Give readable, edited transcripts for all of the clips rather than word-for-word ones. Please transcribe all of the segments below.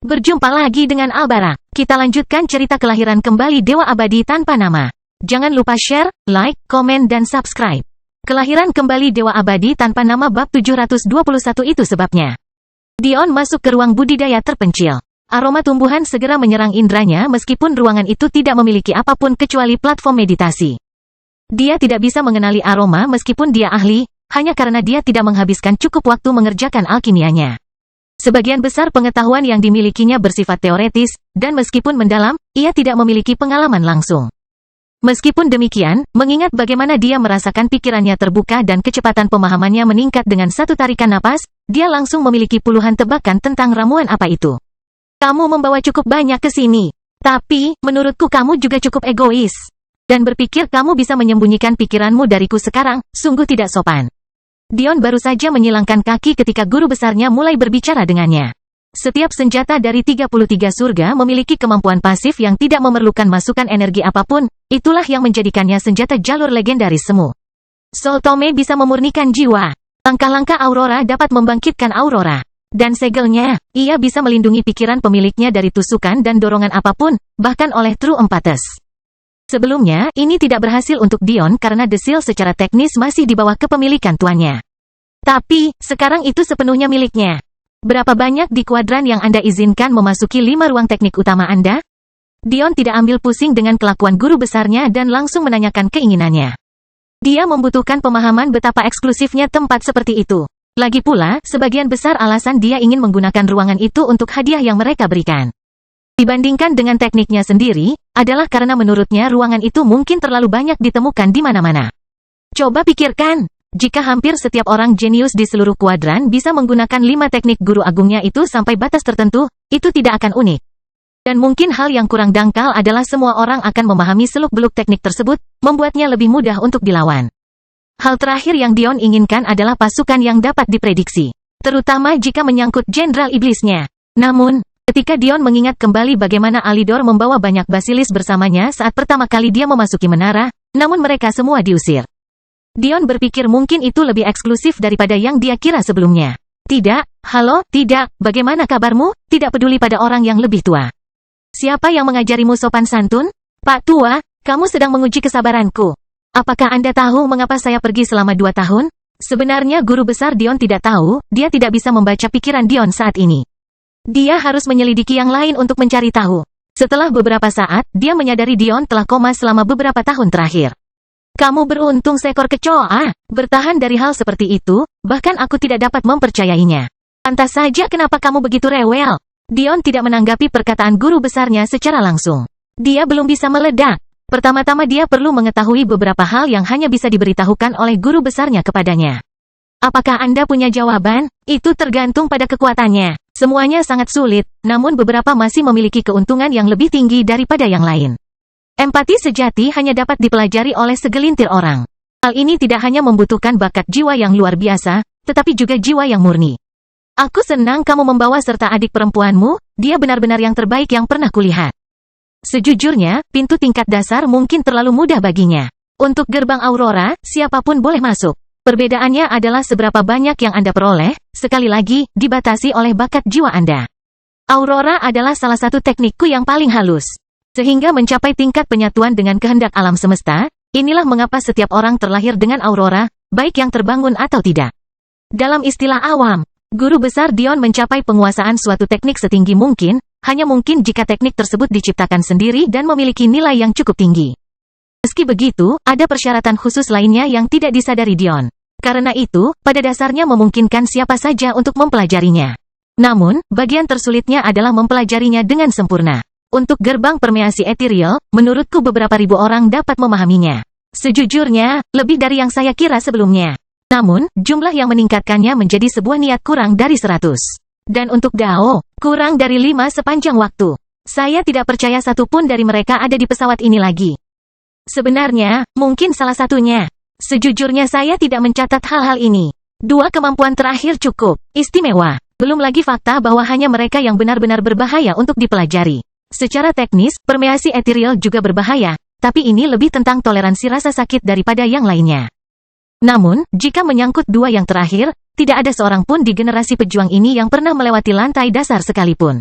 Berjumpa lagi dengan Albara. Kita lanjutkan cerita kelahiran kembali Dewa Abadi tanpa nama. Jangan lupa share, like, komen dan subscribe. Kelahiran kembali Dewa Abadi tanpa nama bab 721 itu sebabnya. Dion masuk ke ruang budidaya terpencil. Aroma tumbuhan segera menyerang indranya meskipun ruangan itu tidak memiliki apapun kecuali platform meditasi. Dia tidak bisa mengenali aroma meskipun dia ahli, hanya karena dia tidak menghabiskan cukup waktu mengerjakan alkimianya. Sebagian besar pengetahuan yang dimilikinya bersifat teoretis, dan meskipun mendalam, ia tidak memiliki pengalaman langsung. Meskipun demikian, mengingat bagaimana dia merasakan pikirannya terbuka dan kecepatan pemahamannya meningkat dengan satu tarikan napas, dia langsung memiliki puluhan tebakan tentang ramuan apa itu. Kamu membawa cukup banyak ke sini. Tapi, menurutku kamu juga cukup egois. Dan berpikir kamu bisa menyembunyikan pikiranmu dariku sekarang, sungguh tidak sopan. Dion baru saja menyilangkan kaki ketika guru besarnya mulai berbicara dengannya. Setiap senjata dari 33 surga memiliki kemampuan pasif yang tidak memerlukan masukan energi apapun, itulah yang menjadikannya senjata jalur legendaris semu. Soul Tome bisa memurnikan jiwa. Langkah-langkah Aurora dapat membangkitkan Aurora. Dan segelnya, ia bisa melindungi pikiran pemiliknya dari tusukan dan dorongan apapun, bahkan oleh True Empates. Sebelumnya, ini tidak berhasil untuk Dion karena The Seal secara teknis masih di bawah kepemilikan tuannya. Tapi, sekarang itu sepenuhnya miliknya. Berapa banyak di kuadran yang Anda izinkan memasuki 5 ruang teknik utama Anda? Dion tidak ambil pusing dengan kelakuan guru besarnya dan langsung menanyakan keinginannya. Dia membutuhkan pemahaman betapa eksklusifnya tempat seperti itu. Lagi pula, sebagian besar alasan dia ingin menggunakan ruangan itu untuk hadiah yang mereka berikan. Dibandingkan dengan tekniknya sendiri, adalah karena menurutnya ruangan itu mungkin terlalu banyak ditemukan di mana-mana. Coba pikirkan, jika hampir setiap orang jenius di seluruh kuadran bisa menggunakan 5 teknik guru agungnya itu sampai batas tertentu, itu tidak akan unik. Dan mungkin hal yang kurang dangkal adalah semua orang akan memahami seluk-beluk teknik tersebut, membuatnya lebih mudah untuk dilawan. Hal terakhir yang Dion inginkan adalah pasukan yang dapat diprediksi, terutama jika menyangkut Jenderal Iblisnya. Namun, ketika Dion mengingat kembali bagaimana Alidor membawa banyak basilis bersamanya saat pertama kali dia memasuki menara, namun mereka semua diusir. Dion berpikir mungkin itu lebih eksklusif daripada yang dia kira sebelumnya. Tidak, halo, tidak, bagaimana kabarmu? Tidak peduli pada orang yang lebih tua. Siapa yang mengajarimu sopan santun? Pak Tua, kamu sedang menguji kesabaranku. Apakah Anda tahu mengapa saya pergi selama 2 tahun? Sebenarnya guru besar Dion tidak tahu, dia tidak bisa membaca pikiran Dion saat ini. Dia harus menyelidiki yang lain untuk mencari tahu. Setelah beberapa saat, dia menyadari Dion telah koma selama beberapa tahun terakhir. Kamu beruntung seekor kecoa, bertahan dari hal seperti itu, bahkan aku tidak dapat mempercayainya. Pantas saja kenapa kamu begitu rewel. Dion tidak menanggapi perkataan guru besarnya secara langsung. Dia belum bisa meledak. Pertama-tama dia perlu mengetahui beberapa hal yang hanya bisa diberitahukan oleh guru besarnya kepadanya. Apakah Anda punya jawaban? Itu tergantung pada kekuatannya. Semuanya sangat sulit, namun beberapa masih memiliki keuntungan yang lebih tinggi daripada yang lain. Empati sejati hanya dapat dipelajari oleh segelintir orang. Hal ini tidak hanya membutuhkan bakat jiwa yang luar biasa, tetapi juga jiwa yang murni. Aku senang kamu membawa serta adik perempuanmu, dia benar-benar yang terbaik yang pernah kulihat. Sejujurnya, pintu tingkat dasar mungkin terlalu mudah baginya. Untuk gerbang Aurora, siapapun boleh masuk. Perbedaannya adalah seberapa banyak yang Anda peroleh, sekali lagi, dibatasi oleh bakat jiwa Anda. Aurora adalah salah satu teknikku yang paling halus. Sehingga mencapai tingkat penyatuan dengan kehendak alam semesta, inilah mengapa setiap orang terlahir dengan Aurora, baik yang terbangun atau tidak. Dalam istilah awam, guru besar Dion mencapai penguasaan suatu teknik setinggi mungkin, hanya mungkin jika teknik tersebut diciptakan sendiri dan memiliki nilai yang cukup tinggi. Meski begitu, ada persyaratan khusus lainnya yang tidak disadari Dion. Karena itu, pada dasarnya memungkinkan siapa saja untuk mempelajarinya. Namun, bagian tersulitnya adalah mempelajarinya dengan sempurna. Untuk gerbang permeasi ethereal, menurutku beberapa ribu orang dapat memahaminya. Sejujurnya, lebih dari yang saya kira sebelumnya. Namun, jumlah yang meningkatkannya menjadi sebuah niat kurang dari 100. Dan untuk Dao, kurang dari 5 sepanjang waktu. Saya tidak percaya satupun dari mereka ada di pesawat ini lagi. Sebenarnya, mungkin salah satunya. Sejujurnya saya tidak mencatat hal-hal ini. 2 kemampuan terakhir cukup istimewa. Belum lagi fakta bahwa hanya mereka yang benar-benar berbahaya untuk dipelajari. Secara teknis, permeasi ethereal juga berbahaya, tapi ini lebih tentang toleransi rasa sakit daripada yang lainnya. Namun, jika menyangkut 2 yang terakhir, tidak ada seorang pun di generasi pejuang ini yang pernah melewati lantai dasar sekalipun.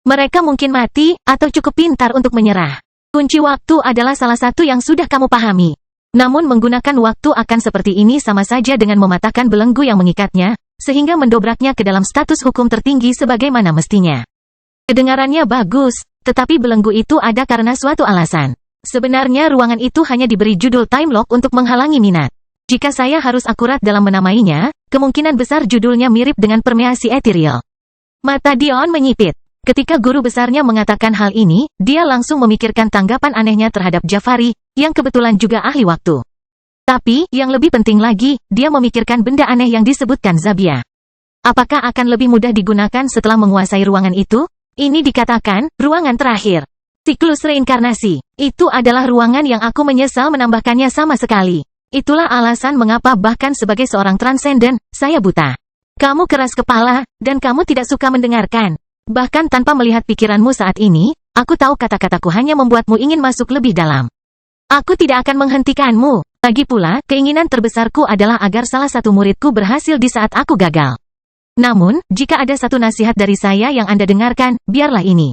Mereka mungkin mati, atau cukup pintar untuk menyerah. Kunci waktu adalah salah satu yang sudah kamu pahami. Namun menggunakan waktu akan seperti ini sama saja dengan mematahkan belenggu yang mengikatnya, sehingga mendobraknya ke dalam status hukum tertinggi sebagaimana mestinya. Kedengarannya bagus, tetapi belenggu itu ada karena suatu alasan. Sebenarnya ruangan itu hanya diberi judul Time Lock untuk menghalangi minat. Jika saya harus akurat dalam menamainya, kemungkinan besar judulnya mirip dengan permeasi ethereal. Mata Dion menyipit. Ketika guru besarnya mengatakan hal ini, dia langsung memikirkan tanggapan anehnya terhadap Jafari, yang kebetulan juga ahli waktu. Tapi, yang lebih penting lagi, dia memikirkan benda aneh yang disebutkan Zabia. Apakah akan lebih mudah digunakan setelah menguasai ruangan itu? Ini dikatakan, ruangan terakhir. Siklus reinkarnasi. Itu adalah ruangan yang aku menyesal menambahkannya sama sekali. Itulah alasan mengapa bahkan sebagai seorang transenden, saya buta. Kamu keras kepala, dan kamu tidak suka mendengarkan. Bahkan tanpa melihat pikiranmu saat ini, aku tahu kata-kataku hanya membuatmu ingin masuk lebih dalam. Aku tidak akan menghentikanmu. Lagi pula, keinginan terbesarku adalah agar salah satu muridku berhasil di saat aku gagal. Namun, jika ada satu nasihat dari saya yang Anda dengarkan, biarlah ini.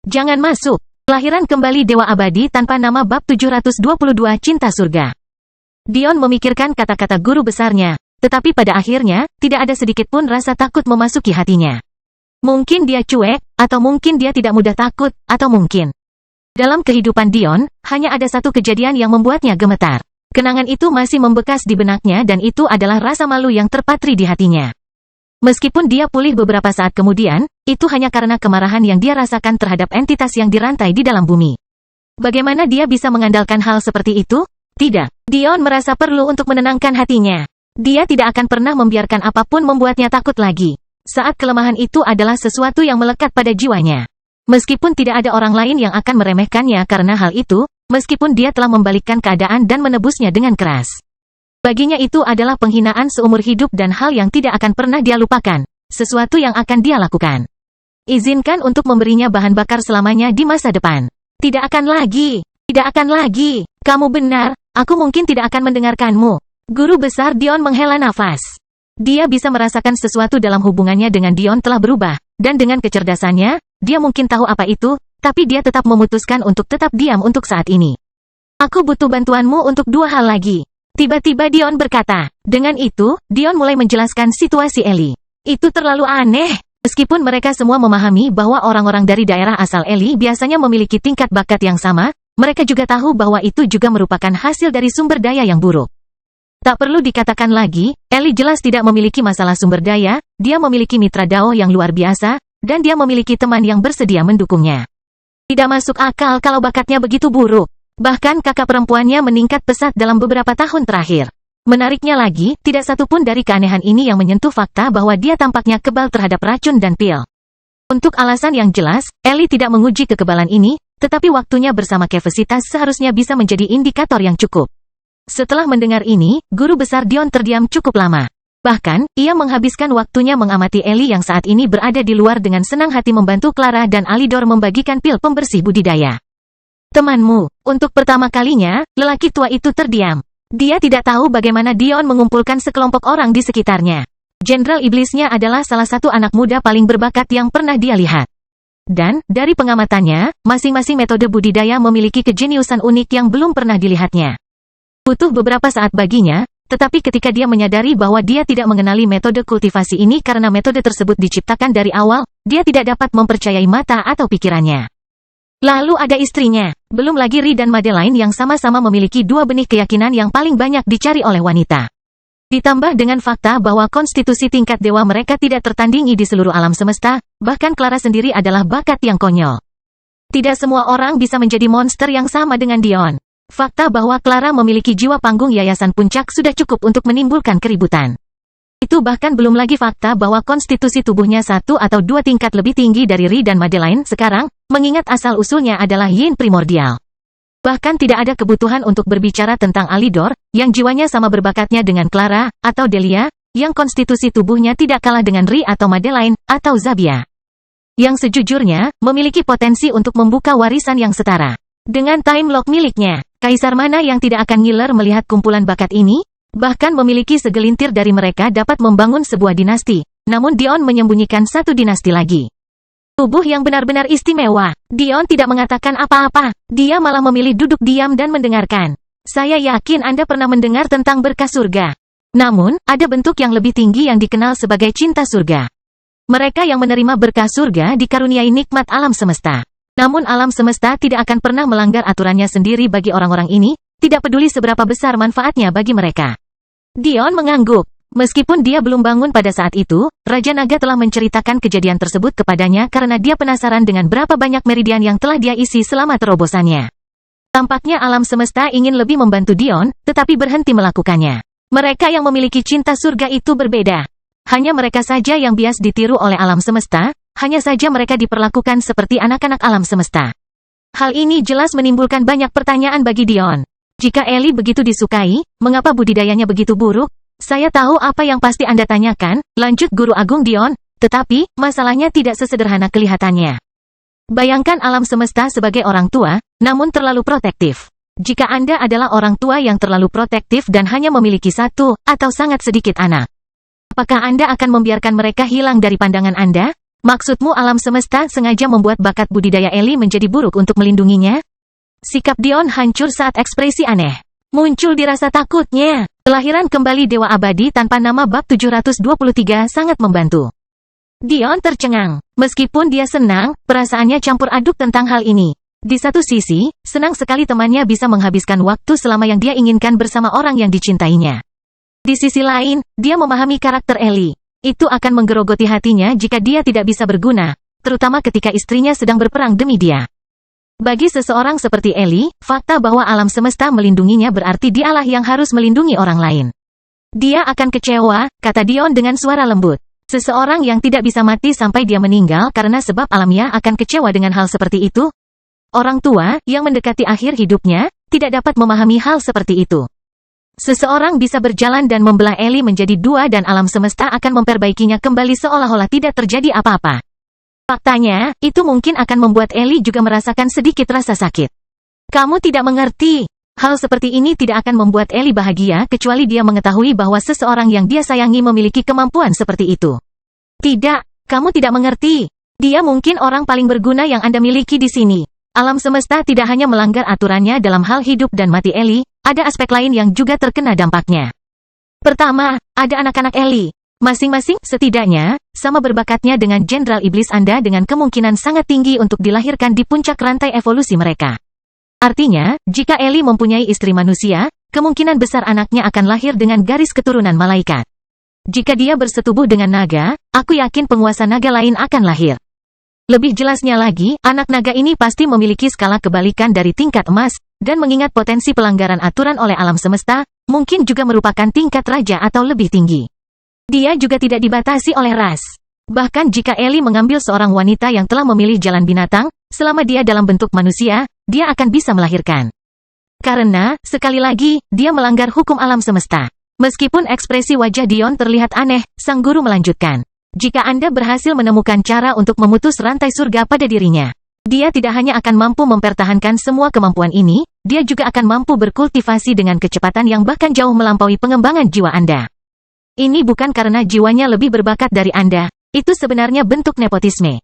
Jangan masuk. Kelahiran kembali Dewa Abadi tanpa nama bab 722 Cinta Surga. Dion memikirkan kata-kata guru besarnya, tetapi pada akhirnya, tidak ada sedikit pun rasa takut memasuki hatinya. Mungkin dia cuek, atau mungkin dia tidak mudah takut, atau mungkin. Dalam kehidupan Dion, hanya ada satu kejadian yang membuatnya gemetar. Kenangan itu masih membekas di benaknya dan itu adalah rasa malu yang terpatri di hatinya. Meskipun dia pulih beberapa saat kemudian, itu hanya karena kemarahan yang dia rasakan terhadap entitas yang dirantai di dalam bumi. Bagaimana dia bisa mengandalkan hal seperti itu? Tidak. Dion merasa perlu untuk menenangkan hatinya. Dia tidak akan pernah membiarkan apapun membuatnya takut lagi. Saat kelemahan itu adalah sesuatu yang melekat pada jiwanya. Meskipun tidak ada orang lain yang akan meremehkannya karena hal itu, meskipun dia telah membalikkan keadaan dan menebusnya dengan keras. Baginya itu adalah penghinaan seumur hidup dan hal yang tidak akan pernah dia lupakan. Sesuatu yang akan dia lakukan. Izinkan untuk memberinya bahan bakar selamanya di masa depan. Tidak akan lagi. Tidak akan lagi. Kamu benar, aku mungkin tidak akan mendengarkanmu. Guru besar Dion menghela nafas. Dia bisa merasakan sesuatu dalam hubungannya dengan Dion telah berubah, dan dengan kecerdasannya, dia mungkin tahu apa itu, tapi dia tetap memutuskan untuk tetap diam untuk saat ini. Aku butuh bantuanmu untuk dua hal lagi. Tiba-tiba Dion berkata. Dengan itu, Dion mulai menjelaskan situasi Ellie. Itu terlalu aneh. Meskipun mereka semua memahami bahwa orang-orang dari daerah asal Ellie biasanya memiliki tingkat bakat yang sama, mereka juga tahu bahwa itu juga merupakan hasil dari sumber daya yang buruk. Tak perlu dikatakan lagi, Ellie jelas tidak memiliki masalah sumber daya, dia memiliki mitra Dao yang luar biasa, dan dia memiliki teman yang bersedia mendukungnya. Tidak masuk akal kalau bakatnya begitu buruk. Bahkan kakak perempuannya meningkat pesat dalam beberapa tahun terakhir. Menariknya lagi, tidak satu pun dari keanehan ini yang menyentuh fakta bahwa dia tampaknya kebal terhadap racun dan pil. Untuk alasan yang jelas, Ellie tidak menguji kekebalan ini, tetapi waktunya bersama Kevesitas seharusnya bisa menjadi indikator yang cukup. Setelah mendengar ini, guru besar Dion terdiam cukup lama. Bahkan, ia menghabiskan waktunya mengamati Ellie yang saat ini berada di luar dengan senang hati membantu Clara dan Alidor membagikan pil pembersih budidaya. Temanmu, untuk pertama kalinya, lelaki tua itu terdiam. Dia tidak tahu bagaimana Dion mengumpulkan sekelompok orang di sekitarnya. Jenderal iblisnya adalah salah satu anak muda paling berbakat yang pernah dia lihat. Dan, dari pengamatannya, masing-masing metode budidaya memiliki kejeniusan unik yang belum pernah dilihatnya. Butuh beberapa saat baginya, tetapi ketika dia menyadari bahwa dia tidak mengenali metode kultivasi ini karena metode tersebut diciptakan dari awal, dia tidak dapat mempercayai mata atau pikirannya. Lalu ada istrinya, belum lagi Ri dan Madeline yang sama-sama memiliki dua benih keyakinan yang paling banyak dicari oleh wanita. Ditambah dengan fakta bahwa konstitusi tingkat dewa mereka tidak tertandingi di seluruh alam semesta, bahkan Clara sendiri adalah bakat yang konyol. Tidak semua orang bisa menjadi monster yang sama dengan Dion. Fakta bahwa Clara memiliki jiwa panggung Yayasan Puncak sudah cukup untuk menimbulkan keributan. Itu bahkan belum lagi fakta bahwa konstitusi tubuhnya satu atau dua tingkat lebih tinggi dari Ri dan Madeline sekarang, mengingat asal-usulnya adalah Yin primordial. Bahkan tidak ada kebutuhan untuk berbicara tentang Alidor, yang jiwanya sama berbakatnya dengan Clara, atau Delia, yang konstitusi tubuhnya tidak kalah dengan Ri atau Madeline, atau Zabia. Yang sejujurnya, memiliki potensi untuk membuka warisan yang setara. Dengan time lock miliknya, kaisar mana yang tidak akan ngiler melihat kumpulan bakat ini? Bahkan memiliki segelintir dari mereka dapat membangun sebuah dinasti, namun Dion menyembunyikan satu dinasti lagi. Tubuh yang benar-benar istimewa. Dion tidak mengatakan apa-apa. Dia malah memilih duduk diam dan mendengarkan. Saya yakin Anda pernah mendengar tentang berkah surga. Namun, ada bentuk yang lebih tinggi yang dikenal sebagai cinta surga. Mereka yang menerima berkah surga dikaruniai nikmat alam semesta. Namun alam semesta tidak akan pernah melanggar aturannya sendiri bagi orang-orang ini, tidak peduli seberapa besar manfaatnya bagi mereka. Dion mengangguk. Meskipun dia belum bangun pada saat itu, Raja Naga telah menceritakan kejadian tersebut kepadanya karena dia penasaran dengan berapa banyak meridian yang telah dia isi selama terobosannya. Tampaknya alam semesta ingin lebih membantu Dion, tetapi berhenti melakukannya. Mereka yang memiliki cinta surga itu berbeda. Hanya mereka saja yang bias ditiru oleh alam semesta, hanya saja mereka diperlakukan seperti anak-anak alam semesta. Hal ini jelas menimbulkan banyak pertanyaan bagi Dion. Jika Ellie begitu disukai, mengapa budidayanya begitu buruk? Saya tahu apa yang pasti Anda tanyakan, lanjut Guru Agung Dion, tetapi, masalahnya tidak sesederhana kelihatannya. Bayangkan alam semesta sebagai orang tua, namun terlalu protektif. Jika Anda adalah orang tua yang terlalu protektif dan hanya memiliki satu, atau sangat sedikit anak, apakah Anda akan membiarkan mereka hilang dari pandangan Anda? Maksudmu alam semesta sengaja membuat bakat budidaya Ellie menjadi buruk untuk melindunginya? Sikap Dion hancur saat ekspresi aneh muncul di rasa takutnya. Kelahiran kembali Dewa Abadi tanpa nama bab 723 sangat membantu. Dion tercengang. Meskipun dia senang, perasaannya campur aduk tentang hal ini. Di satu sisi, senang sekali temannya bisa menghabiskan waktu selama yang dia inginkan bersama orang yang dicintainya. Di sisi lain, dia memahami karakter Ellie. Itu akan menggerogoti hatinya jika dia tidak bisa berguna, terutama ketika istrinya sedang berperang demi dia. Bagi seseorang seperti Ellie, fakta bahwa alam semesta melindunginya berarti dialah yang harus melindungi orang lain. Dia akan kecewa, kata Dion dengan suara lembut. Seseorang yang tidak bisa mati sampai dia meninggal karena sebab alamiah akan kecewa dengan hal seperti itu? Orang tua, yang mendekati akhir hidupnya, tidak dapat memahami hal seperti itu. Seseorang bisa berjalan dan membelah Ellie menjadi dua dan alam semesta akan memperbaikinya kembali seolah-olah tidak terjadi apa-apa. Faktanya, itu mungkin akan membuat Ellie juga merasakan sedikit rasa sakit. Kamu tidak mengerti. Hal seperti ini tidak akan membuat Ellie bahagia kecuali dia mengetahui bahwa seseorang yang dia sayangi memiliki kemampuan seperti itu. Tidak, kamu tidak mengerti. Dia mungkin orang paling berguna yang Anda miliki di sini. Alam semesta tidak hanya melanggar aturannya dalam hal hidup dan mati Ellie, ada aspek lain yang juga terkena dampaknya. Pertama, ada anak-anak Ellie. Masing-masing, setidaknya, sama berbakatnya dengan Jenderal Iblis Anda dengan kemungkinan sangat tinggi untuk dilahirkan di puncak rantai evolusi mereka. Artinya, jika Ellie mempunyai istri manusia, kemungkinan besar anaknya akan lahir dengan garis keturunan malaikat. Jika dia bersetubuh dengan naga, aku yakin penguasa naga lain akan lahir. Lebih jelasnya lagi, anak naga ini pasti memiliki skala kebalikan dari tingkat emas, dan mengingat potensi pelanggaran aturan oleh alam semesta, mungkin juga merupakan tingkat raja atau lebih tinggi. Dia juga tidak dibatasi oleh ras. Bahkan jika Ellie mengambil seorang wanita yang telah memilih jalan binatang, selama dia dalam bentuk manusia, dia akan bisa melahirkan. Karena, sekali lagi, dia melanggar hukum alam semesta. Meskipun ekspresi wajah Dion terlihat aneh, sang guru melanjutkan. Jika Anda berhasil menemukan cara untuk memutus rantai surga pada dirinya, dia tidak hanya akan mampu mempertahankan semua kemampuan ini, dia juga akan mampu berkultivasi dengan kecepatan yang bahkan jauh melampaui pengembangan jiwa Anda. Ini bukan karena jiwanya lebih berbakat dari Anda, itu sebenarnya bentuk nepotisme.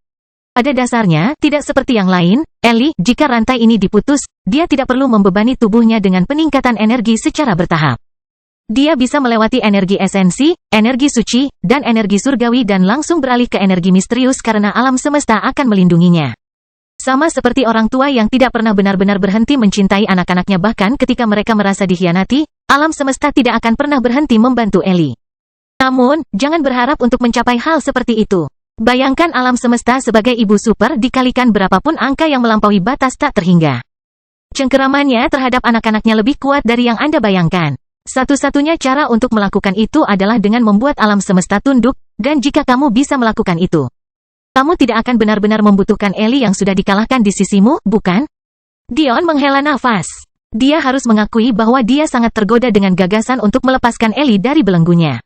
Pada dasarnya, tidak seperti yang lain, Ellie, jika rantai ini diputus, dia tidak perlu membebani tubuhnya dengan peningkatan energi secara bertahap. Dia bisa melewati energi esensi, energi suci, dan energi surgawi dan langsung beralih ke energi misterius karena alam semesta akan melindunginya. Sama seperti orang tua yang tidak pernah benar-benar berhenti mencintai anak-anaknya bahkan ketika mereka merasa dikhianati, alam semesta tidak akan pernah berhenti membantu Ellie. Namun, jangan berharap untuk mencapai hal seperti itu. Bayangkan alam semesta sebagai ibu super dikalikan berapapun angka yang melampaui batas tak terhingga. Cengkeramannya terhadap anak-anaknya lebih kuat dari yang Anda bayangkan. Satu-satunya cara untuk melakukan itu adalah dengan membuat alam semesta tunduk, dan jika kamu bisa melakukan itu, kamu tidak akan benar-benar membutuhkan Ellie yang sudah dikalahkan di sisimu, bukan? Dion menghela nafas. Dia harus mengakui bahwa dia sangat tergoda dengan gagasan untuk melepaskan Ellie dari belenggunya.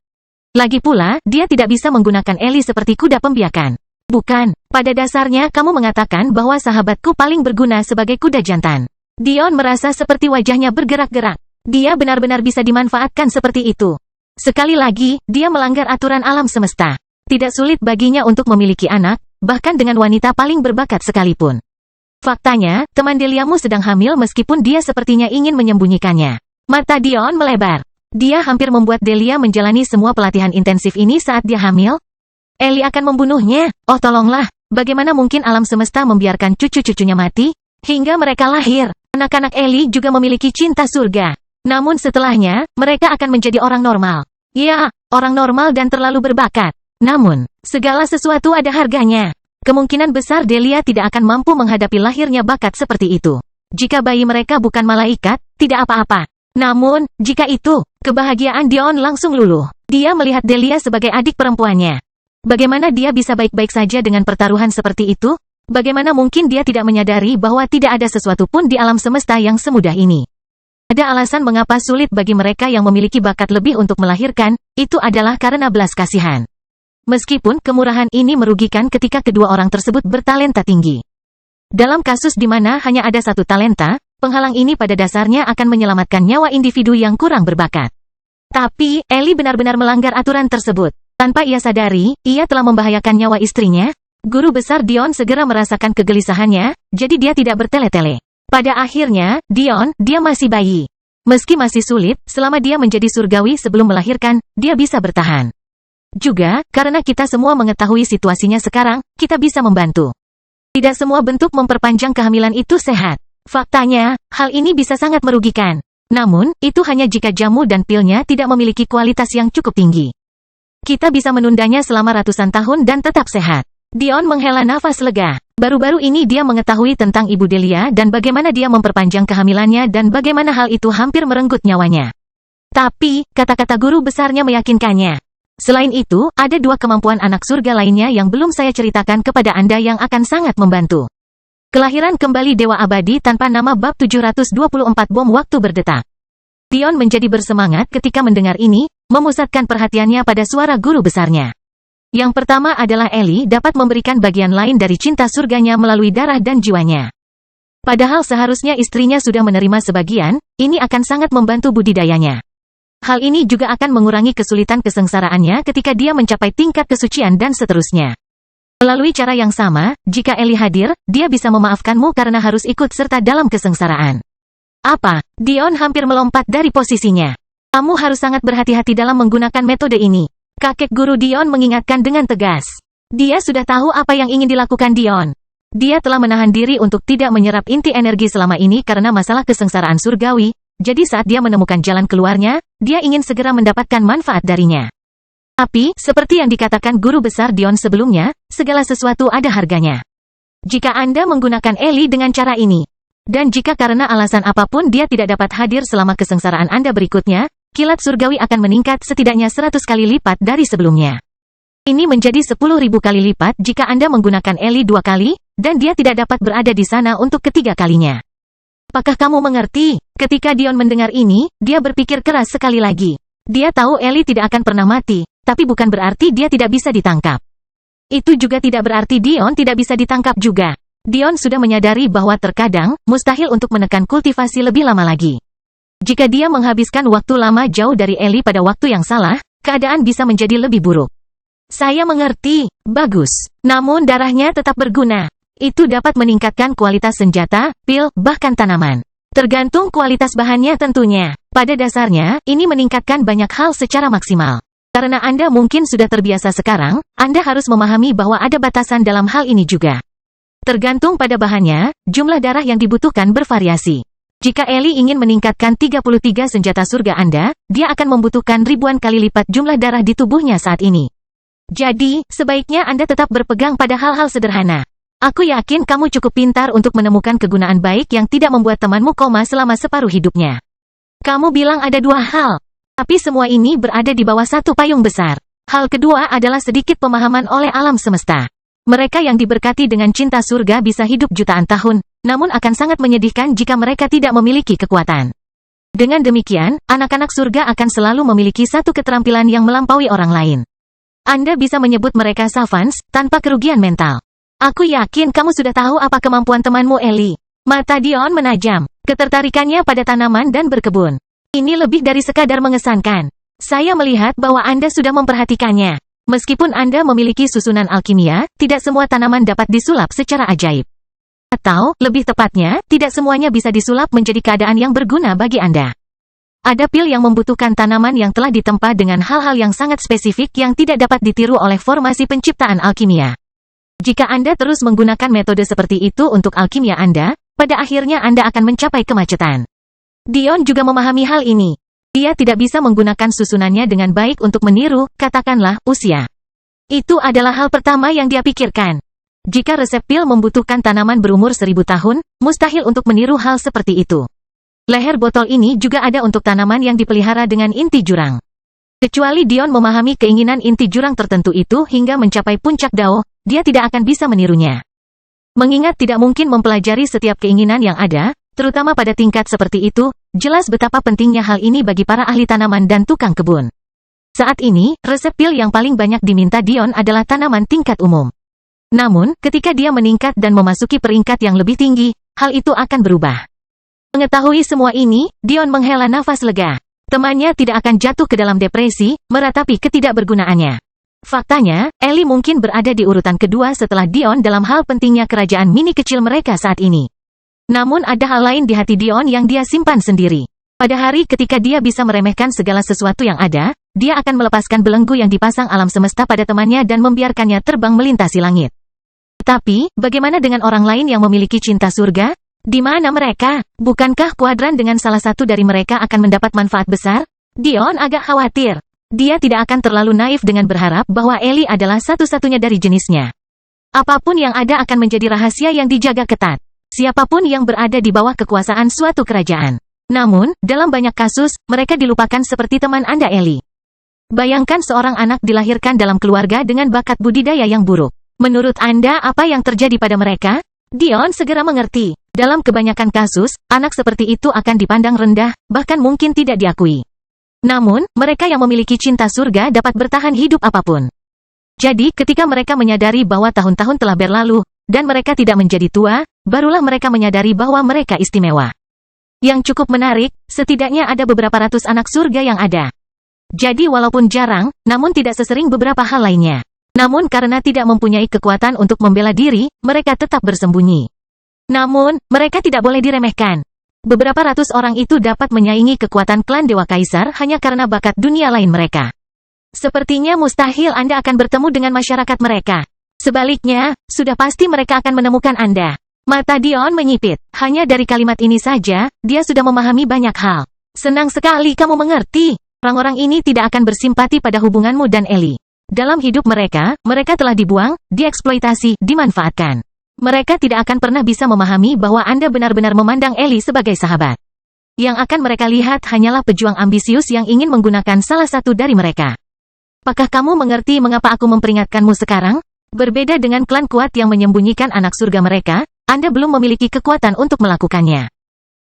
Lagi pula, dia tidak bisa menggunakan Ellie seperti kuda pembiakan. Bukan, pada dasarnya kamu mengatakan bahwa sahabatku paling berguna sebagai kuda jantan. Dion merasa seperti wajahnya bergerak-gerak. Dia benar-benar bisa dimanfaatkan seperti itu. Sekali lagi, dia melanggar aturan alam semesta. Tidak sulit baginya untuk memiliki anak, bahkan dengan wanita paling berbakat sekalipun. Faktanya, teman Deliamu sedang hamil meskipun dia sepertinya ingin menyembunyikannya. Mata Dion melebar. Dia hampir membuat Delia menjalani semua pelatihan intensif ini saat dia hamil. Ellie akan membunuhnya. Oh tolonglah, bagaimana mungkin alam semesta membiarkan cucu-cucunya mati? Hingga mereka lahir, anak-anak Ellie juga memiliki cinta surga. Namun setelahnya, mereka akan menjadi orang normal. Ya, orang normal dan terlalu berbakat. Namun, segala sesuatu ada harganya. Kemungkinan besar Delia tidak akan mampu menghadapi lahirnya bakat seperti itu. Jika bayi mereka bukan malaikat, tidak apa-apa. Namun, jika itu, kebahagiaan Dion langsung luluh. Dia melihat Delia sebagai adik perempuannya. Bagaimana dia bisa baik-baik saja dengan pertaruhan seperti itu? Bagaimana mungkin dia tidak menyadari bahwa tidak ada sesuatu pun di alam semesta yang semudah ini? Ada alasan mengapa sulit bagi mereka yang memiliki bakat lebih untuk melahirkan, itu adalah karena belas kasihan. Meskipun kemurahan ini merugikan ketika kedua orang tersebut bertalenta tinggi. Dalam kasus di mana hanya ada satu talenta, penghalang ini pada dasarnya akan menyelamatkan nyawa individu yang kurang berbakat. Tapi, Ellie benar-benar melanggar aturan tersebut. Tanpa ia sadari, ia telah membahayakan nyawa istrinya. Guru besar Dion segera merasakan kegelisahannya, jadi dia tidak bertele-tele. Pada akhirnya, Dion, dia masih bayi. Meski masih sulit, selama dia menjadi surgawi sebelum melahirkan, dia bisa bertahan. Juga, karena kita semua mengetahui situasinya sekarang, kita bisa membantu. Tidak semua bentuk memperpanjang kehamilan itu sehat. Faktanya, hal ini bisa sangat merugikan. Namun, itu hanya jika jamu dan pilnya tidak memiliki kualitas yang cukup tinggi. Kita bisa menundanya selama ratusan tahun dan tetap sehat. Dion menghela nafas lega. Baru-baru ini dia mengetahui tentang Ibu Delia dan bagaimana dia memperpanjang kehamilannya dan bagaimana hal itu hampir merenggut nyawanya. Tapi, kata-kata guru besarnya meyakinkannya. Selain itu, ada dua kemampuan anak surga lainnya yang belum saya ceritakan kepada Anda yang akan sangat membantu. Kelahiran kembali Dewa Abadi tanpa nama bab 724 bom waktu berdetak. Dion menjadi bersemangat ketika mendengar ini, memusatkan perhatiannya pada suara guru besarnya. Yang pertama adalah Ellie dapat memberikan bagian lain dari cinta surganya melalui darah dan jiwanya. Padahal seharusnya istrinya sudah menerima sebagian, ini akan sangat membantu budidayanya. Hal ini juga akan mengurangi kesulitan kesengsaraannya ketika dia mencapai tingkat kesucian dan seterusnya. Melalui cara yang sama, jika Ellie hadir, dia bisa memaafkanmu karena harus ikut serta dalam kesengsaraan. Apa? Dion hampir melompat dari posisinya. Kamu harus sangat berhati-hati dalam menggunakan metode ini. Kakek guru Dion mengingatkan dengan tegas. Dia sudah tahu apa yang ingin dilakukan Dion. Dia telah menahan diri untuk tidak menyerap inti energi selama ini karena masalah kesengsaraan surgawi, jadi saat dia menemukan jalan keluarnya, dia ingin segera mendapatkan manfaat darinya. Tapi, seperti yang dikatakan guru besar Dion sebelumnya, segala sesuatu ada harganya. Jika Anda menggunakan Ellie dengan cara ini, dan jika karena alasan apapun dia tidak dapat hadir selama kesengsaraan Anda berikutnya, kilat surgawi akan meningkat setidaknya 100 kali lipat dari sebelumnya. Ini menjadi 10.000 kali lipat jika Anda menggunakan Ellie 2 kali, dan dia tidak dapat berada di sana untuk ketiga kalinya. Apakah kamu mengerti? Ketika Dion mendengar ini, dia berpikir keras sekali lagi. Dia tahu Ellie tidak akan pernah mati, tapi bukan berarti dia tidak bisa ditangkap. Itu juga tidak berarti Dion tidak bisa ditangkap juga. Dion sudah menyadari bahwa terkadang, mustahil untuk menekan kultivasi lebih lama lagi. Jika dia menghabiskan waktu lama jauh dari Ellie pada waktu yang salah, keadaan bisa menjadi lebih buruk. Saya mengerti. Bagus. Namun darahnya tetap berguna. Itu dapat meningkatkan kualitas senjata, pil, bahkan tanaman. Tergantung kualitas bahannya tentunya. Pada dasarnya, ini meningkatkan banyak hal secara maksimal. Karena Anda mungkin sudah terbiasa sekarang, Anda harus memahami bahwa ada batasan dalam hal ini juga. Tergantung pada bahannya, jumlah darah yang dibutuhkan bervariasi. Jika Ellie ingin meningkatkan 33 senjata surga Anda, dia akan membutuhkan ribuan kali lipat jumlah darah di tubuhnya saat ini. Jadi, sebaiknya Anda tetap berpegang pada hal-hal sederhana. Aku yakin kamu cukup pintar untuk menemukan kegunaan baik yang tidak membuat temanmu koma selama separuh hidupnya. Kamu bilang ada 2 hal. Tapi semua ini berada di bawah satu payung besar. Hal kedua adalah sedikit pemahaman oleh alam semesta. Mereka yang diberkati dengan cinta surga bisa hidup jutaan tahun, namun akan sangat menyedihkan jika mereka tidak memiliki kekuatan. Dengan demikian, anak-anak surga akan selalu memiliki satu keterampilan yang melampaui orang lain. Anda bisa menyebut mereka savants, tanpa kerugian mental. Aku yakin kamu sudah tahu apa kemampuan temanmu Ellie. Mata Dion menajam. Ketertarikannya pada tanaman dan berkebun. Ini lebih dari sekadar mengesankan. Saya melihat bahwa Anda sudah memperhatikannya. Meskipun Anda memiliki susunan alkimia, tidak semua tanaman dapat disulap secara ajaib. Atau, lebih tepatnya, tidak semuanya bisa disulap menjadi keadaan yang berguna bagi Anda. Ada pil yang membutuhkan tanaman yang telah ditempa dengan hal-hal yang sangat spesifik yang tidak dapat ditiru oleh formasi penciptaan alkimia. Jika Anda terus menggunakan metode seperti itu untuk alkimia Anda, pada akhirnya Anda akan mencapai kemacetan. Dion juga memahami hal ini. Dia tidak bisa menggunakan susunannya dengan baik untuk meniru, katakanlah, usia. Itu adalah hal pertama yang dia pikirkan. Jika resep pil membutuhkan tanaman berumur 1000 tahun, mustahil untuk meniru hal seperti itu. Leher botol ini juga ada untuk tanaman yang dipelihara dengan inti jurang. Kecuali Dion memahami keinginan inti jurang tertentu itu hingga mencapai puncak dao, dia tidak akan bisa menirunya. Mengingat tidak mungkin mempelajari setiap keinginan yang ada, terutama pada tingkat seperti itu, jelas betapa pentingnya hal ini bagi para ahli tanaman dan tukang kebun. Saat ini, resep pil yang paling banyak diminta Dion adalah tanaman tingkat umum. Namun, ketika dia meningkat dan memasuki peringkat yang lebih tinggi, hal itu akan berubah. Mengetahui semua ini, Dion menghela nafas lega. Temannya tidak akan jatuh ke dalam depresi, meratapi ketidakbergunaannya. Faktanya, Ellie mungkin berada di urutan kedua setelah Dion dalam hal pentingnya kerajaan mini kecil mereka saat ini. Namun ada hal lain di hati Dion yang dia simpan sendiri. Pada hari ketika dia bisa meremehkan segala sesuatu yang ada, dia akan melepaskan belenggu yang dipasang alam semesta pada temannya dan membiarkannya terbang melintasi langit. Tapi, bagaimana dengan orang lain yang memiliki cinta surga? Di mana mereka? Bukankah kuadran dengan salah satu dari mereka akan mendapat manfaat besar? Dion agak khawatir. Dia tidak akan terlalu naif dengan berharap bahwa Ellie adalah satu-satunya dari jenisnya. Apapun yang ada akan menjadi rahasia yang dijaga ketat. Siapapun yang berada di bawah kekuasaan suatu kerajaan. Namun, dalam banyak kasus, mereka dilupakan seperti teman Anda Ellie. Bayangkan seorang anak dilahirkan dalam keluarga dengan bakat budidaya yang buruk. Menurut Anda apa yang terjadi pada mereka? Dion segera mengerti. Dalam kebanyakan kasus, anak seperti itu akan dipandang rendah, bahkan mungkin tidak diakui. Namun, mereka yang memiliki cinta surga dapat bertahan hidup apapun. Jadi, ketika mereka menyadari bahwa tahun-tahun telah berlalu, dan mereka tidak menjadi tua, barulah mereka menyadari bahwa mereka istimewa. Yang cukup menarik, setidaknya ada beberapa ratus anak surga yang ada. Jadi walaupun jarang, namun tidak sesering beberapa hal lainnya. Namun karena tidak mempunyai kekuatan untuk membela diri, mereka tetap bersembunyi. Namun, mereka tidak boleh diremehkan. Beberapa ratus orang itu dapat menyaingi kekuatan klan Dewa Kaisar hanya karena bakat dunia lain mereka. Sepertinya mustahil Anda akan bertemu dengan masyarakat mereka. Sebaliknya, sudah pasti mereka akan menemukan Anda. Mata Dion menyipit. Hanya dari kalimat ini saja, dia sudah memahami banyak hal. Senang sekali kamu mengerti. Orang-orang ini tidak akan bersimpati pada hubunganmu dan Ellie. Dalam hidup mereka, mereka telah dibuang, dieksploitasi, dimanfaatkan. Mereka tidak akan pernah bisa memahami bahwa Anda benar-benar memandang Ellie sebagai sahabat. Yang akan mereka lihat hanyalah pejuang ambisius yang ingin menggunakan salah satu dari mereka. Apakah kamu mengerti mengapa aku memperingatkanmu sekarang? Berbeda dengan klan kuat yang menyembunyikan anak surga mereka, Anda belum memiliki kekuatan untuk melakukannya.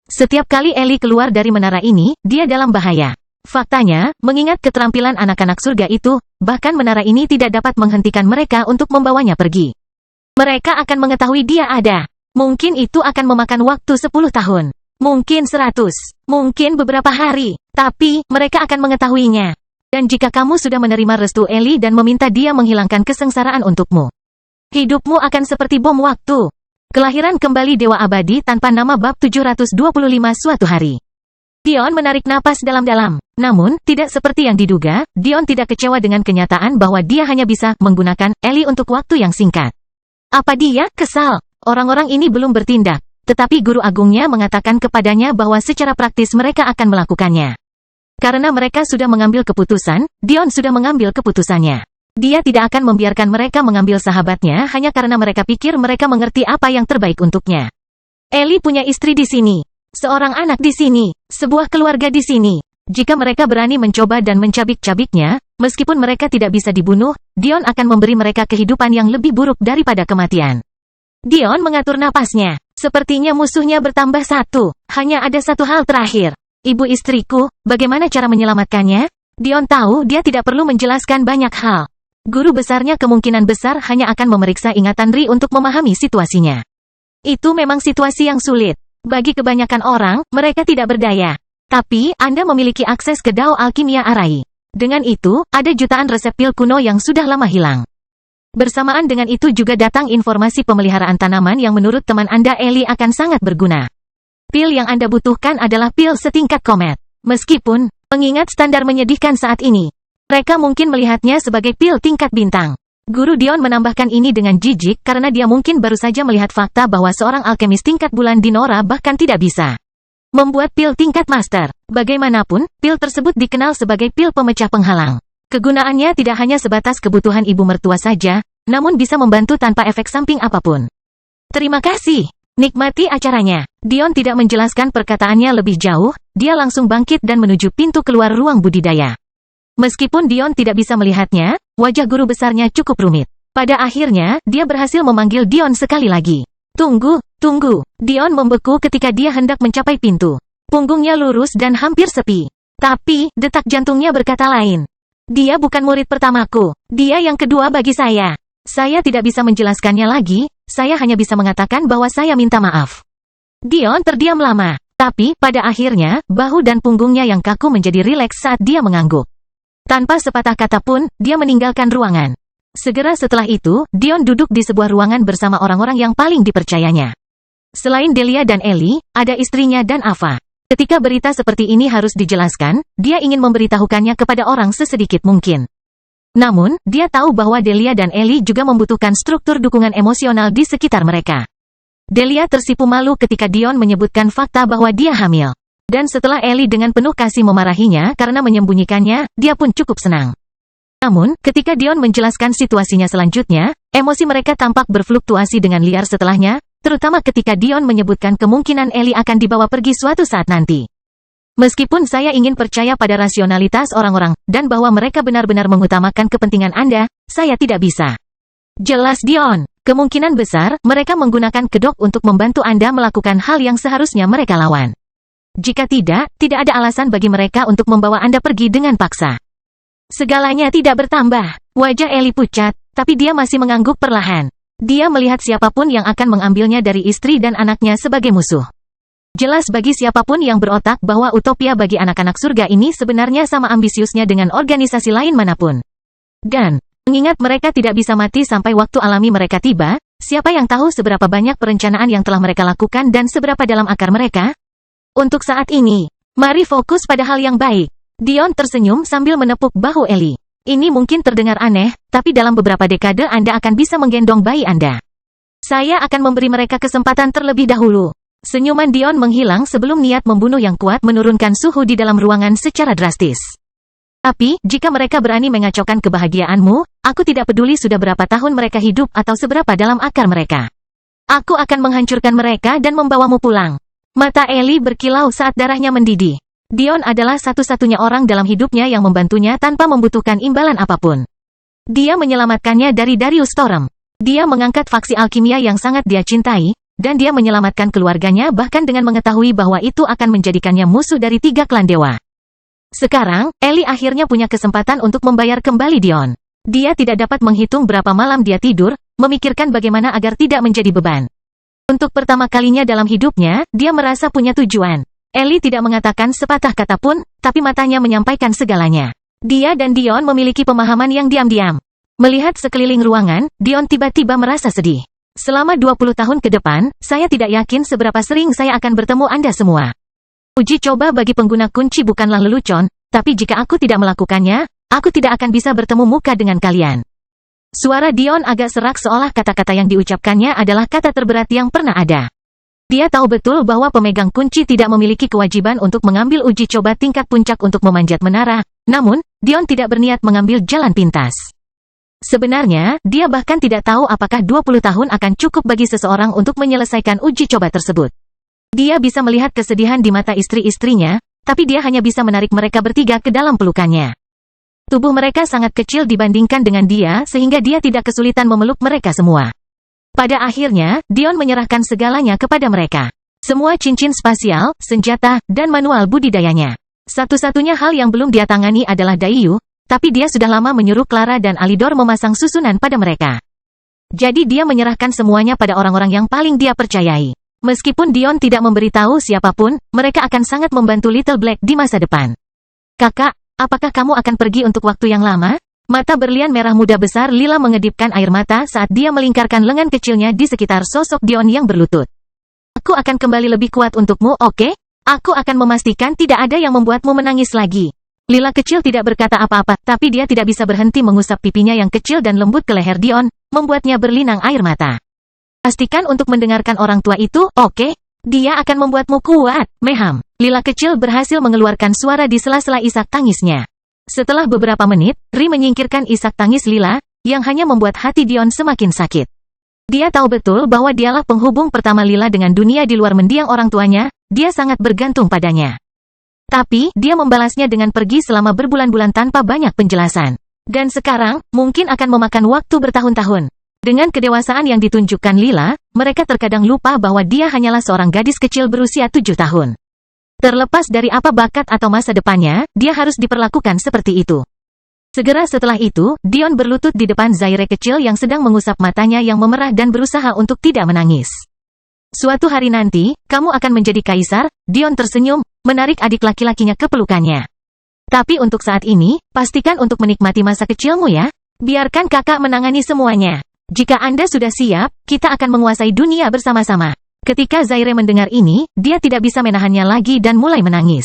Setiap kali Ellie keluar dari menara ini, dia dalam bahaya. Faktanya, mengingat keterampilan anak-anak surga itu, bahkan menara ini tidak dapat menghentikan mereka untuk membawanya pergi. Mereka akan mengetahui dia ada. Mungkin itu akan memakan waktu 10 tahun. Mungkin 100. Mungkin beberapa hari. Tapi, mereka akan mengetahuinya. Dan jika kamu sudah menerima restu Ellie dan meminta dia menghilangkan kesengsaraan untukmu, hidupmu akan seperti bom waktu. Kelahiran kembali Dewa Abadi tanpa nama bab 725 suatu hari. Dion menarik napas dalam-dalam. Namun, tidak seperti yang diduga, Dion tidak kecewa dengan kenyataan bahwa dia hanya bisa menggunakan Ellie untuk waktu yang singkat. Apa dia kesal? Orang-orang ini belum bertindak, tetapi guru agungnya mengatakan kepadanya bahwa secara praktis mereka akan melakukannya. Karena mereka sudah mengambil keputusan, Dion sudah mengambil keputusannya. Dia tidak akan membiarkan mereka mengambil sahabatnya hanya karena mereka pikir mereka mengerti apa yang terbaik untuknya. Ellie punya istri di sini, seorang anak di sini, sebuah keluarga di sini. Jika mereka berani mencoba dan mencabik-cabiknya, meskipun mereka tidak bisa dibunuh, Dion akan memberi mereka kehidupan yang lebih buruk daripada kematian. Dion mengatur napasnya. Sepertinya musuhnya bertambah satu. Hanya ada satu hal terakhir. Ibu istriku, bagaimana cara menyelamatkannya? Dion tahu dia tidak perlu menjelaskan banyak hal. Guru besarnya kemungkinan besar hanya akan memeriksa ingatan Ri untuk memahami situasinya. Itu memang situasi yang sulit. Bagi kebanyakan orang, mereka tidak berdaya. Tapi, Anda memiliki akses ke Dao Alkimia Arai. Dengan itu, ada jutaan resep pil kuno yang sudah lama hilang. Bersamaan dengan itu juga datang informasi pemeliharaan tanaman yang menurut teman Anda Ellie akan sangat berguna. Pil yang Anda butuhkan adalah pil setingkat komet. Meskipun, mengingat standar menyedihkan saat ini, mereka mungkin melihatnya sebagai pil tingkat bintang. Guru Dion menambahkan ini dengan jijik karena dia mungkin baru saja melihat fakta bahwa seorang alkemis tingkat bulan di Nora bahkan tidak bisa membuat pil tingkat master. Bagaimanapun, pil tersebut dikenal sebagai pil pemecah penghalang. Kegunaannya tidak hanya sebatas kebutuhan ibu mertua saja, namun bisa membantu tanpa efek samping apapun. Terima kasih. Nikmati acaranya. Dion tidak menjelaskan perkataannya lebih jauh, dia langsung bangkit dan menuju pintu keluar ruang budidaya. Meskipun Dion tidak bisa melihatnya, wajah guru besarnya cukup rumit. Pada akhirnya, dia berhasil memanggil Dion sekali lagi. Tunggu, tunggu. Dion membeku ketika dia hendak mencapai pintu. Punggungnya lurus dan hampir sepi. Tapi, detak jantungnya berkata lain. Dia bukan murid pertamaku. Dia yang kedua bagi saya. Saya tidak bisa menjelaskannya lagi, saya hanya bisa mengatakan bahwa saya minta maaf. Dion terdiam lama. Tapi, pada akhirnya, bahu dan punggungnya yang kaku menjadi rileks saat dia mengangguk. Tanpa sepatah kata pun, dia meninggalkan ruangan. Segera setelah itu, Dion duduk di sebuah ruangan bersama orang-orang yang paling dipercayanya. Selain Delia dan Ellie, ada istrinya dan Ava. Ketika berita seperti ini harus dijelaskan, dia ingin memberitahukannya kepada orang sesedikit mungkin. Namun, dia tahu bahwa Delia dan Ellie juga membutuhkan struktur dukungan emosional di sekitar mereka. Delia tersipu malu ketika Dion menyebutkan fakta bahwa dia hamil. Dan setelah Ellie dengan penuh kasih memarahinya karena menyembunyikannya, dia pun cukup senang. Namun, ketika Dion menjelaskan situasinya selanjutnya, emosi mereka tampak berfluktuasi dengan liar setelahnya, terutama ketika Dion menyebutkan kemungkinan Ellie akan dibawa pergi suatu saat nanti. Meskipun saya ingin percaya pada rasionalitas orang-orang, dan bahwa mereka benar-benar mengutamakan kepentingan Anda, saya tidak bisa. Jelas Dion, kemungkinan besar, mereka menggunakan kedok untuk membantu Anda melakukan hal yang seharusnya mereka lawan. Jika tidak ada alasan bagi mereka untuk membawa Anda pergi dengan paksa. Segalanya tidak bertambah. Wajah Ellie pucat, tapi dia masih mengangguk perlahan. Dia melihat siapapun yang akan mengambilnya dari istri dan anaknya sebagai musuh. Jelas bagi siapapun yang berotak bahwa utopia bagi anak-anak surga ini sebenarnya sama ambisiusnya dengan organisasi lain manapun. Dan, mengingat mereka tidak bisa mati sampai waktu alami mereka tiba, siapa yang tahu seberapa banyak perencanaan yang telah mereka lakukan dan seberapa dalam akar mereka? Untuk saat ini, mari fokus pada hal yang baik. Dion tersenyum sambil menepuk bahu Ellie. Ini mungkin terdengar aneh, tapi dalam beberapa dekade Anda akan bisa menggendong bayi Anda. Saya akan memberi mereka kesempatan terlebih dahulu. Senyuman Dion menghilang sebelum niat membunuh yang kuat menurunkan suhu di dalam ruangan secara drastis. Tapi, jika mereka berani mengacaukan kebahagiaanmu, aku tidak peduli sudah berapa tahun mereka hidup atau seberapa dalam akar mereka. Aku akan menghancurkan mereka dan membawamu pulang. Mata Ellie berkilau saat darahnya mendidih. Dion adalah satu-satunya orang dalam hidupnya yang membantunya tanpa membutuhkan imbalan apapun. Dia menyelamatkannya dari Darius Storm. Dia mengangkat faksi alkimia yang sangat dia cintai, dan dia menyelamatkan keluarganya bahkan dengan mengetahui bahwa itu akan menjadikannya musuh dari 3 klan dewa. Sekarang, Ellie akhirnya punya kesempatan untuk membayar kembali Dion. Dia tidak dapat menghitung berapa malam dia tidur, memikirkan bagaimana agar tidak menjadi beban. Untuk pertama kalinya dalam hidupnya, dia merasa punya tujuan. Ellie tidak mengatakan sepatah kata pun, tapi matanya menyampaikan segalanya. Dia dan Dion memiliki pemahaman yang diam-diam. Melihat sekeliling ruangan, Dion tiba-tiba merasa sedih. Selama 20 tahun ke depan, saya tidak yakin seberapa sering saya akan bertemu Anda semua. Uji coba bagi pengguna kunci bukanlah lelucon, tapi jika aku tidak melakukannya, aku tidak akan bisa bertemu muka dengan kalian. Suara Dion agak serak seolah kata-kata yang diucapkannya adalah kata terberat yang pernah ada. Dia tahu betul bahwa pemegang kunci tidak memiliki kewajiban untuk mengambil uji coba tingkat puncak untuk memanjat menara, namun, Dion tidak berniat mengambil jalan pintas. Sebenarnya, dia bahkan tidak tahu apakah 20 tahun akan cukup bagi seseorang untuk menyelesaikan uji coba tersebut. Dia bisa melihat kesedihan di mata istri-istrinya, tapi dia hanya bisa menarik mereka bertiga ke dalam pelukannya. Tubuh mereka sangat kecil dibandingkan dengan dia sehingga dia tidak kesulitan memeluk mereka semua. Pada akhirnya, Dion menyerahkan segalanya kepada mereka. Semua cincin spasial, senjata, dan manual budidayanya. Satu-satunya hal yang belum dia tangani adalah Daiyu, tapi dia sudah lama menyuruh Clara dan Alidor memasang susunan pada mereka. Jadi dia menyerahkan semuanya pada orang-orang yang paling dia percayai. Meskipun Dion tidak memberitahu siapapun, mereka akan sangat membantu Little Black di masa depan. Kakak, Apakah kamu akan pergi untuk waktu yang lama? Mata berlian merah muda besar Lila mengedipkan air mata saat dia melingkarkan lengan kecilnya di sekitar sosok Dion yang berlutut. Aku akan kembali lebih kuat untukmu, oke? Aku akan memastikan tidak ada yang membuatmu menangis lagi. Lila kecil tidak berkata apa-apa, tapi dia tidak bisa berhenti mengusap pipinya yang kecil dan lembut ke leher Dion, membuatnya berlinang air mata. Pastikan untuk mendengarkan orang tua itu, oke? Dia akan membuatmu kuat, meham. Lila kecil berhasil mengeluarkan suara di sela-sela isak tangisnya. Setelah beberapa menit, Ri menyingkirkan isak tangis Lila, yang hanya membuat hati Dion semakin sakit. Dia tahu betul bahwa dialah penghubung pertama Lila dengan dunia di luar mendiang orang tuanya, dia sangat bergantung padanya. Tapi, dia membalasnya dengan pergi selama berbulan-bulan tanpa banyak penjelasan. Dan sekarang, mungkin akan memakan waktu bertahun-tahun. Dengan kedewasaan yang ditunjukkan Lila, mereka terkadang lupa bahwa dia hanyalah seorang gadis kecil berusia 7 tahun. Terlepas dari apa bakat atau masa depannya, dia harus diperlakukan seperti itu. Segera setelah itu, Dion berlutut di depan Zaire kecil yang sedang mengusap matanya yang memerah dan berusaha untuk tidak menangis. Suatu hari nanti, kamu akan menjadi kaisar, Dion tersenyum, menarik adik laki-lakinya ke pelukannya. Tapi untuk saat ini, pastikan untuk menikmati masa kecilmu ya. Biarkan kakak menangani semuanya. Jika Anda sudah siap, kita akan menguasai dunia bersama-sama. Ketika Zaire mendengar ini, dia tidak bisa menahannya lagi dan mulai menangis.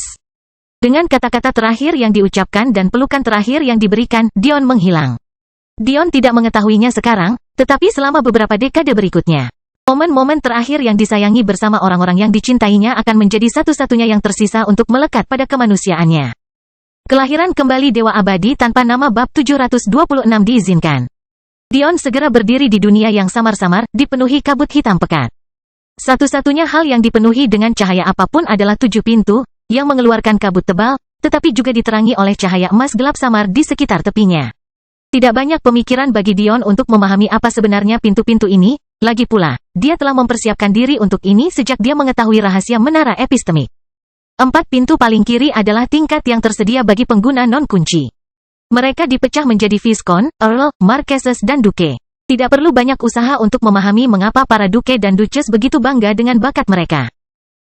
Dengan kata-kata terakhir yang diucapkan dan pelukan terakhir yang diberikan, Dion menghilang. Dion tidak mengetahuinya sekarang, tetapi selama beberapa dekade berikutnya. Momen-momen terakhir yang disayangi bersama orang-orang yang dicintainya akan menjadi satu-satunya yang tersisa untuk melekat pada kemanusiaannya. Kelahiran kembali Dewa Abadi tanpa nama bab 726 diizinkan. Dion segera berdiri di dunia yang samar-samar, dipenuhi kabut hitam pekat. Satu-satunya hal yang dipenuhi dengan cahaya apapun adalah 7 pintu, yang mengeluarkan kabut tebal, tetapi juga diterangi oleh cahaya emas gelap samar di sekitar tepinya. Tidak banyak pemikiran bagi Dion untuk memahami apa sebenarnya pintu-pintu ini, lagi pula, dia telah mempersiapkan diri untuk ini sejak dia mengetahui rahasia menara epistemik. 4 pintu paling kiri adalah tingkat yang tersedia bagi pengguna non-kunci. Mereka dipecah menjadi Viscount, Earl, Marquesses dan Duke. Tidak perlu banyak usaha untuk memahami mengapa para Duke dan Duchess begitu bangga dengan bakat mereka.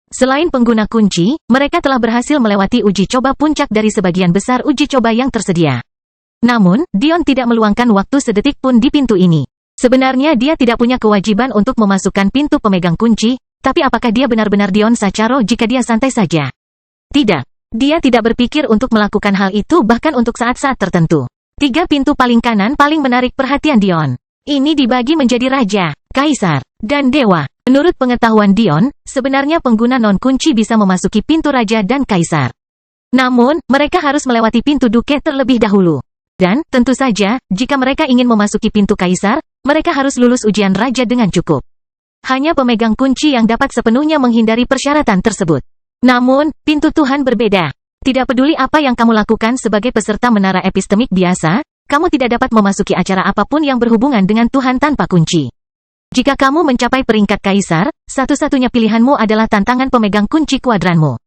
Selain pengguna kunci, mereka telah berhasil melewati uji coba puncak dari sebagian besar uji coba yang tersedia. Namun, Dion tidak meluangkan waktu sedetik pun di pintu ini. Sebenarnya dia tidak punya kewajiban untuk memasukkan pintu pemegang kunci, tapi apakah dia benar-benar Dion Sacharo jika dia santai saja? Tidak. Dia tidak berpikir untuk melakukan hal itu bahkan untuk saat-saat tertentu. 3 pintu paling kanan paling menarik perhatian Dion. Ini dibagi menjadi Raja, Kaisar, dan Dewa. Menurut pengetahuan Dion, sebenarnya pengguna non-kunci bisa memasuki pintu Raja dan Kaisar. Namun, mereka harus melewati pintu Duke terlebih dahulu. Dan, tentu saja, jika mereka ingin memasuki pintu Kaisar, mereka harus lulus ujian Raja dengan cukup. Hanya pemegang kunci yang dapat sepenuhnya menghindari persyaratan tersebut. Namun, pintu Tuhan berbeda. Tidak peduli apa yang kamu lakukan sebagai peserta menara epistemik biasa, kamu tidak dapat memasuki acara apapun yang berhubungan dengan Tuhan tanpa kunci. Jika kamu mencapai peringkat kaisar, satu-satunya pilihanmu adalah tantangan pemegang kunci kuadranmu.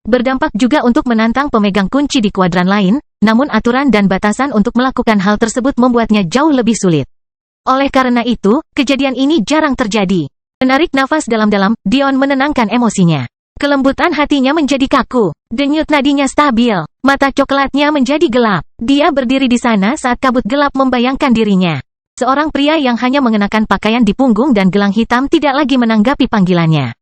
Berdampak juga untuk menantang pemegang kunci di kuadran lain, namun aturan dan batasan untuk melakukan hal tersebut membuatnya jauh lebih sulit. Oleh karena itu, kejadian ini jarang terjadi. Menarik nafas dalam-dalam, Dion menenangkan emosinya. Kelembutan hatinya menjadi kaku, denyut nadinya stabil, mata coklatnya menjadi gelap. Dia berdiri di sana saat kabut gelap membayangkan dirinya. Seorang pria yang hanya mengenakan pakaian di punggung dan gelang hitam tidak lagi menanggapi panggilannya.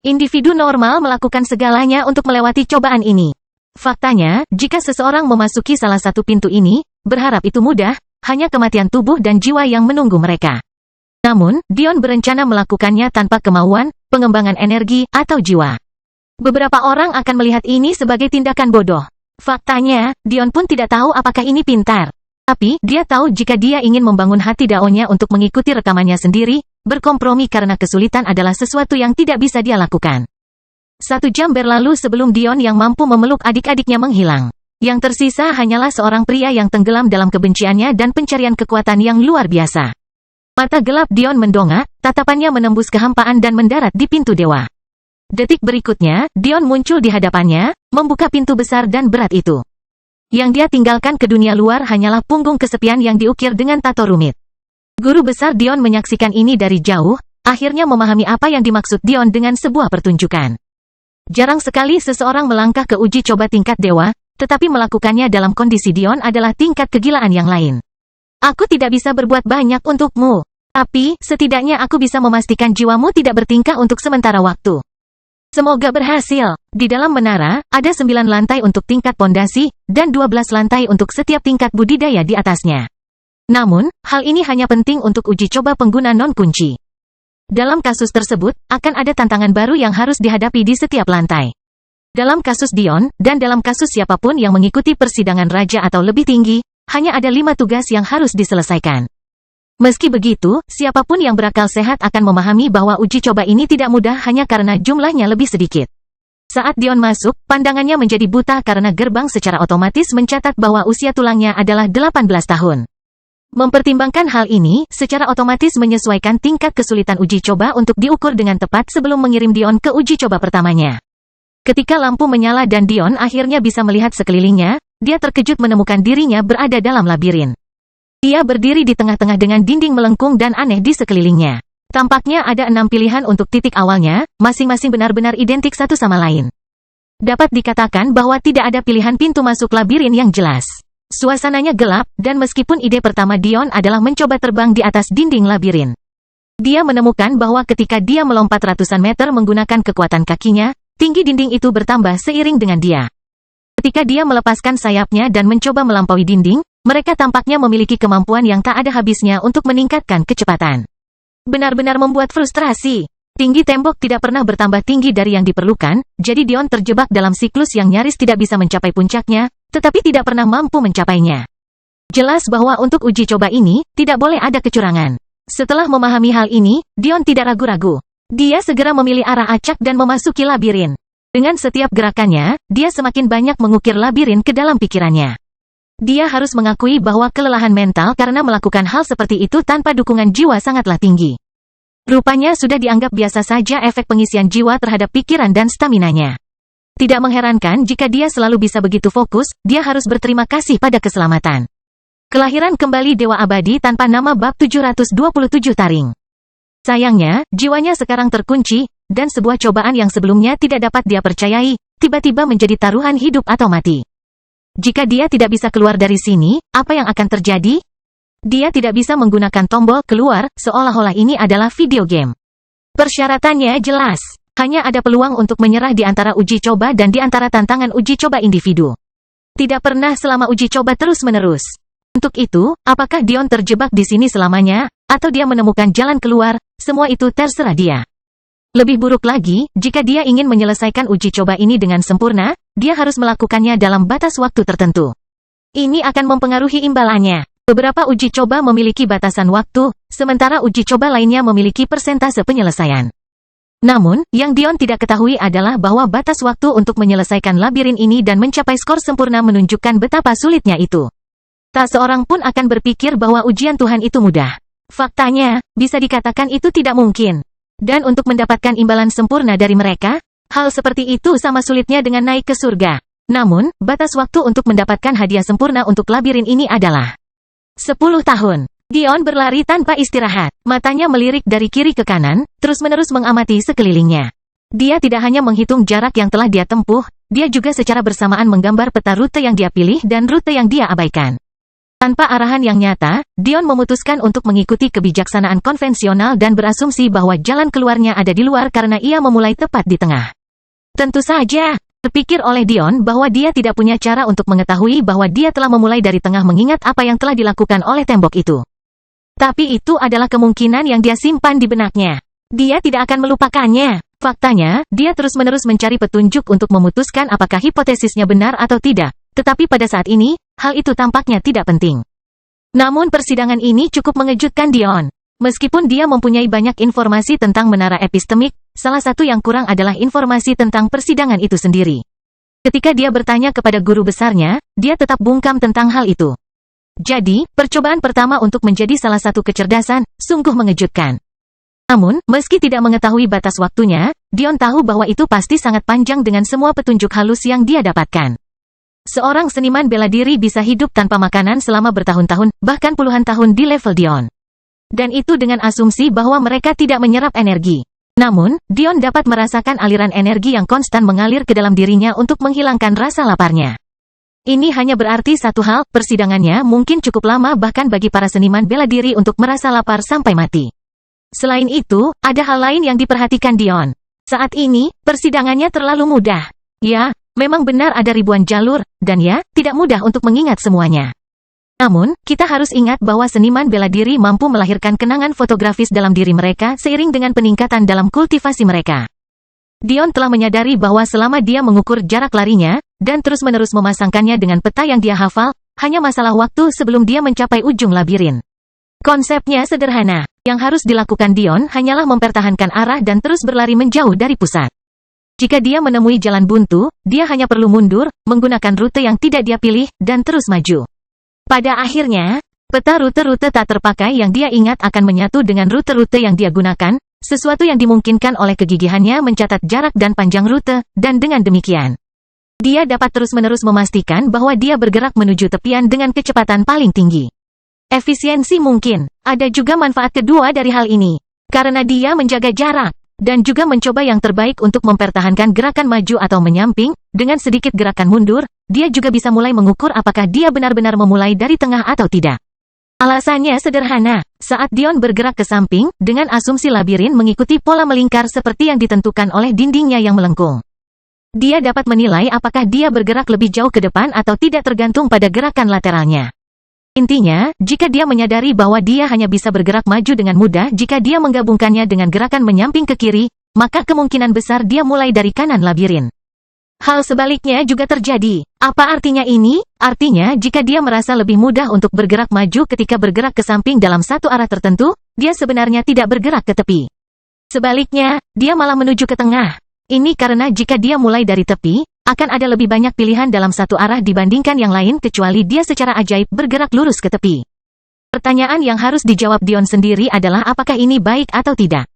Individu normal melakukan segalanya untuk melewati cobaan ini. Faktanya, jika seseorang memasuki salah satu pintu ini, berharap itu mudah, hanya kematian tubuh dan jiwa yang menunggu mereka. Namun, Dion berencana melakukannya tanpa kemauan, pengembangan energi, atau jiwa. Beberapa orang akan melihat ini sebagai tindakan bodoh. Faktanya, Dion pun tidak tahu apakah ini pintar. Tapi, dia tahu jika dia ingin membangun hati Daonya untuk mengikuti rekamannya sendiri, berkompromi karena kesulitan adalah sesuatu yang tidak bisa dia lakukan. 1 jam berlalu sebelum Dion yang mampu memeluk adik-adiknya menghilang. Yang tersisa hanyalah seorang pria yang tenggelam dalam kebenciannya dan pencarian kekuatan yang luar biasa. Mata gelap Dion mendongak, tatapannya menembus kehampaan dan mendarat di pintu dewa. Detik berikutnya, Dion muncul di hadapannya, membuka pintu besar dan berat itu. Yang dia tinggalkan ke dunia luar hanyalah punggung kesepian yang diukir dengan tato rumit. Guru besar Dion menyaksikan ini dari jauh, akhirnya memahami apa yang dimaksud Dion dengan sebuah pertunjukan. Jarang sekali seseorang melangkah ke uji coba tingkat dewa, tetapi melakukannya dalam kondisi Dion adalah tingkat kegilaan yang lain. Aku tidak bisa berbuat banyak untukmu. Tapi, setidaknya aku bisa memastikan jiwamu tidak bertingkah untuk sementara waktu. Semoga berhasil. Di dalam menara, ada 9 lantai untuk tingkat pondasi, dan 12 lantai untuk setiap tingkat budidaya di atasnya. Namun, hal ini hanya penting untuk uji coba pengguna non-kunci. Dalam kasus tersebut, akan ada tantangan baru yang harus dihadapi di setiap lantai. Dalam kasus Dion, dan dalam kasus siapapun yang mengikuti persidangan raja atau lebih tinggi, hanya ada 5 tugas yang harus diselesaikan. Meski begitu, siapapun yang berakal sehat akan memahami bahwa uji coba ini tidak mudah hanya karena jumlahnya lebih sedikit. Saat Dion masuk, pandangannya menjadi buta karena gerbang secara otomatis mencatat bahwa usia tulangnya adalah 18 tahun. Mempertimbangkan hal ini, secara otomatis menyesuaikan tingkat kesulitan uji coba untuk diukur dengan tepat sebelum mengirim Dion ke uji coba pertamanya. Ketika lampu menyala dan Dion akhirnya bisa melihat sekelilingnya, dia terkejut menemukan dirinya berada dalam labirin. Dia berdiri di tengah-tengah dengan dinding melengkung dan aneh di sekelilingnya. Tampaknya ada 6 pilihan untuk titik awalnya, masing-masing benar-benar identik satu sama lain. Dapat dikatakan bahwa tidak ada pilihan pintu masuk labirin yang jelas. Suasananya gelap, dan meskipun ide pertama Dion adalah mencoba terbang di atas dinding labirin, dia menemukan bahwa ketika dia melompat ratusan meter menggunakan kekuatan kakinya, tinggi dinding itu bertambah seiring dengan dia. Ketika dia melepaskan sayapnya dan mencoba melampaui dinding, mereka tampaknya memiliki kemampuan yang tak ada habisnya untuk meningkatkan kecepatan. Benar-benar membuat frustrasi. Tinggi tembok tidak pernah bertambah tinggi dari yang diperlukan, jadi Dion terjebak dalam siklus yang nyaris tidak bisa mencapai puncaknya, tetapi tidak pernah mampu mencapainya. Jelas bahwa untuk uji coba ini, tidak boleh ada kecurangan. Setelah memahami hal ini, Dion tidak ragu-ragu. Dia segera memilih arah acak dan memasuki labirin. Dengan setiap gerakannya, dia semakin banyak mengukir labirin ke dalam pikirannya. Dia harus mengakui bahwa kelelahan mental karena melakukan hal seperti itu tanpa dukungan jiwa sangatlah tinggi. Rupanya sudah dianggap biasa saja efek pengisian jiwa terhadap pikiran dan staminanya. Tidak mengherankan jika dia selalu bisa begitu fokus, dia harus berterima kasih pada keselamatan. Kelahiran kembali Dewa Abadi tanpa nama bab 727 Taring. Sayangnya, jiwanya sekarang terkunci, dan sebuah cobaan yang sebelumnya tidak dapat dia percayai, tiba-tiba menjadi taruhan hidup atau mati. Jika dia tidak bisa keluar dari sini, apa yang akan terjadi? Dia tidak bisa menggunakan tombol keluar, seolah-olah ini adalah video game. Persyaratannya jelas. Hanya ada peluang untuk menyerah di antara uji coba dan di antara tantangan uji coba individu. Tidak pernah selama uji coba terus-menerus. Untuk itu, apakah Dion terjebak di sini selamanya, atau dia menemukan jalan keluar, semua itu terserah dia. Lebih buruk lagi, jika dia ingin menyelesaikan uji coba ini dengan sempurna, dia harus melakukannya dalam batas waktu tertentu. Ini akan mempengaruhi imbalannya. Beberapa uji coba memiliki batasan waktu, sementara uji coba lainnya memiliki persentase penyelesaian. Namun, yang Dion tidak ketahui adalah bahwa batas waktu untuk menyelesaikan labirin ini dan mencapai skor sempurna menunjukkan betapa sulitnya itu. Tak seorang pun akan berpikir bahwa ujian Tuhan itu mudah. Faktanya, bisa dikatakan itu tidak mungkin. Dan untuk mendapatkan imbalan sempurna dari mereka, hal seperti itu sama sulitnya dengan naik ke surga. Namun, batas waktu untuk mendapatkan hadiah sempurna untuk labirin ini adalah 10 tahun. Dion berlari tanpa istirahat. Matanya melirik dari kiri ke kanan, terus-menerus mengamati sekelilingnya. Dia tidak hanya menghitung jarak yang telah dia tempuh, dia juga secara bersamaan menggambar peta rute yang dia pilih dan rute yang dia abaikan. Tanpa arahan yang nyata, Dion memutuskan untuk mengikuti kebijaksanaan konvensional dan berasumsi bahwa jalan keluarnya ada di luar karena ia memulai tepat di tengah. Tentu saja, terpikir oleh Dion bahwa dia tidak punya cara untuk mengetahui bahwa dia telah memulai dari tengah mengingat apa yang telah dilakukan oleh tembok itu. Tapi itu adalah kemungkinan yang dia simpan di benaknya. Dia tidak akan melupakannya. Faktanya, dia terus-menerus mencari petunjuk untuk memutuskan apakah hipotesisnya benar atau tidak. Tetapi pada saat ini, hal itu tampaknya tidak penting. Namun persidangan ini cukup mengejutkan Dion. Meskipun dia mempunyai banyak informasi tentang menara epistemik, salah satu yang kurang adalah informasi tentang persidangan itu sendiri. Ketika dia bertanya kepada guru besarnya, dia tetap bungkam tentang hal itu. Jadi, percobaan pertama untuk menjadi salah satu kecerdasan, sungguh mengejutkan. Namun, meski tidak mengetahui batas waktunya, Dion tahu bahwa itu pasti sangat panjang dengan semua petunjuk halus yang dia dapatkan. Seorang seniman bela diri bisa hidup tanpa makanan selama bertahun-tahun, bahkan puluhan tahun di level Dion. Dan itu dengan asumsi bahwa mereka tidak menyerap energi. Namun, Dion dapat merasakan aliran energi yang konstan mengalir ke dalam dirinya untuk menghilangkan rasa laparnya. Ini hanya berarti satu hal, persidangannya mungkin cukup lama bahkan bagi para seniman bela diri untuk merasa lapar sampai mati. Selain itu, ada hal lain yang diperhatikan Dion. Saat ini, persidangannya terlalu mudah. Ya, memang benar ada ribuan jalur, dan ya, tidak mudah untuk mengingat semuanya. Namun, kita harus ingat bahwa seniman bela diri mampu melahirkan kenangan fotografis dalam diri mereka seiring dengan peningkatan dalam kultivasi mereka. Dion telah menyadari bahwa selama dia mengukur jarak larinya, dan terus-menerus memasangkannya dengan peta yang dia hafal, hanya masalah waktu sebelum dia mencapai ujung labirin. Konsepnya sederhana. Yang harus dilakukan Dion hanyalah mempertahankan arah dan terus berlari menjauh dari pusat. Jika dia menemui jalan buntu, dia hanya perlu mundur, menggunakan rute yang tidak dia pilih, dan terus maju. Pada akhirnya, peta rute-rute tak terpakai yang dia ingat akan menyatu dengan rute-rute yang dia gunakan, sesuatu yang dimungkinkan oleh kegigihannya mencatat jarak dan panjang rute, dan dengan demikian, dia dapat terus-menerus memastikan bahwa dia bergerak menuju tepian dengan kecepatan paling tinggi. Efisiensi mungkin. Ada juga manfaat kedua dari hal ini. Karena dia menjaga jarak, dan juga mencoba yang terbaik untuk mempertahankan gerakan maju atau menyamping, dengan sedikit gerakan mundur, dia juga bisa mulai mengukur apakah dia benar-benar memulai dari tengah atau tidak. Alasannya sederhana, saat Dion bergerak ke samping, dengan asumsi labirin mengikuti pola melingkar seperti yang ditentukan oleh dindingnya yang melengkung. Dia dapat menilai apakah dia bergerak lebih jauh ke depan atau tidak tergantung pada gerakan lateralnya. Intinya, jika dia menyadari bahwa dia hanya bisa bergerak maju dengan mudah jika dia menggabungkannya dengan gerakan menyamping ke kiri, maka kemungkinan besar dia mulai dari kanan labirin. Hal sebaliknya juga terjadi. Apa artinya ini? Artinya, jika dia merasa lebih mudah untuk bergerak maju ketika bergerak ke samping dalam satu arah tertentu, dia sebenarnya tidak bergerak ke tepi. Sebaliknya, dia malah menuju ke tengah. Ini karena jika dia mulai dari tepi, akan ada lebih banyak pilihan dalam satu arah dibandingkan yang lain kecuali dia secara ajaib bergerak lurus ke tepi. Pertanyaan yang harus dijawab Dion sendiri adalah apakah ini baik atau tidak.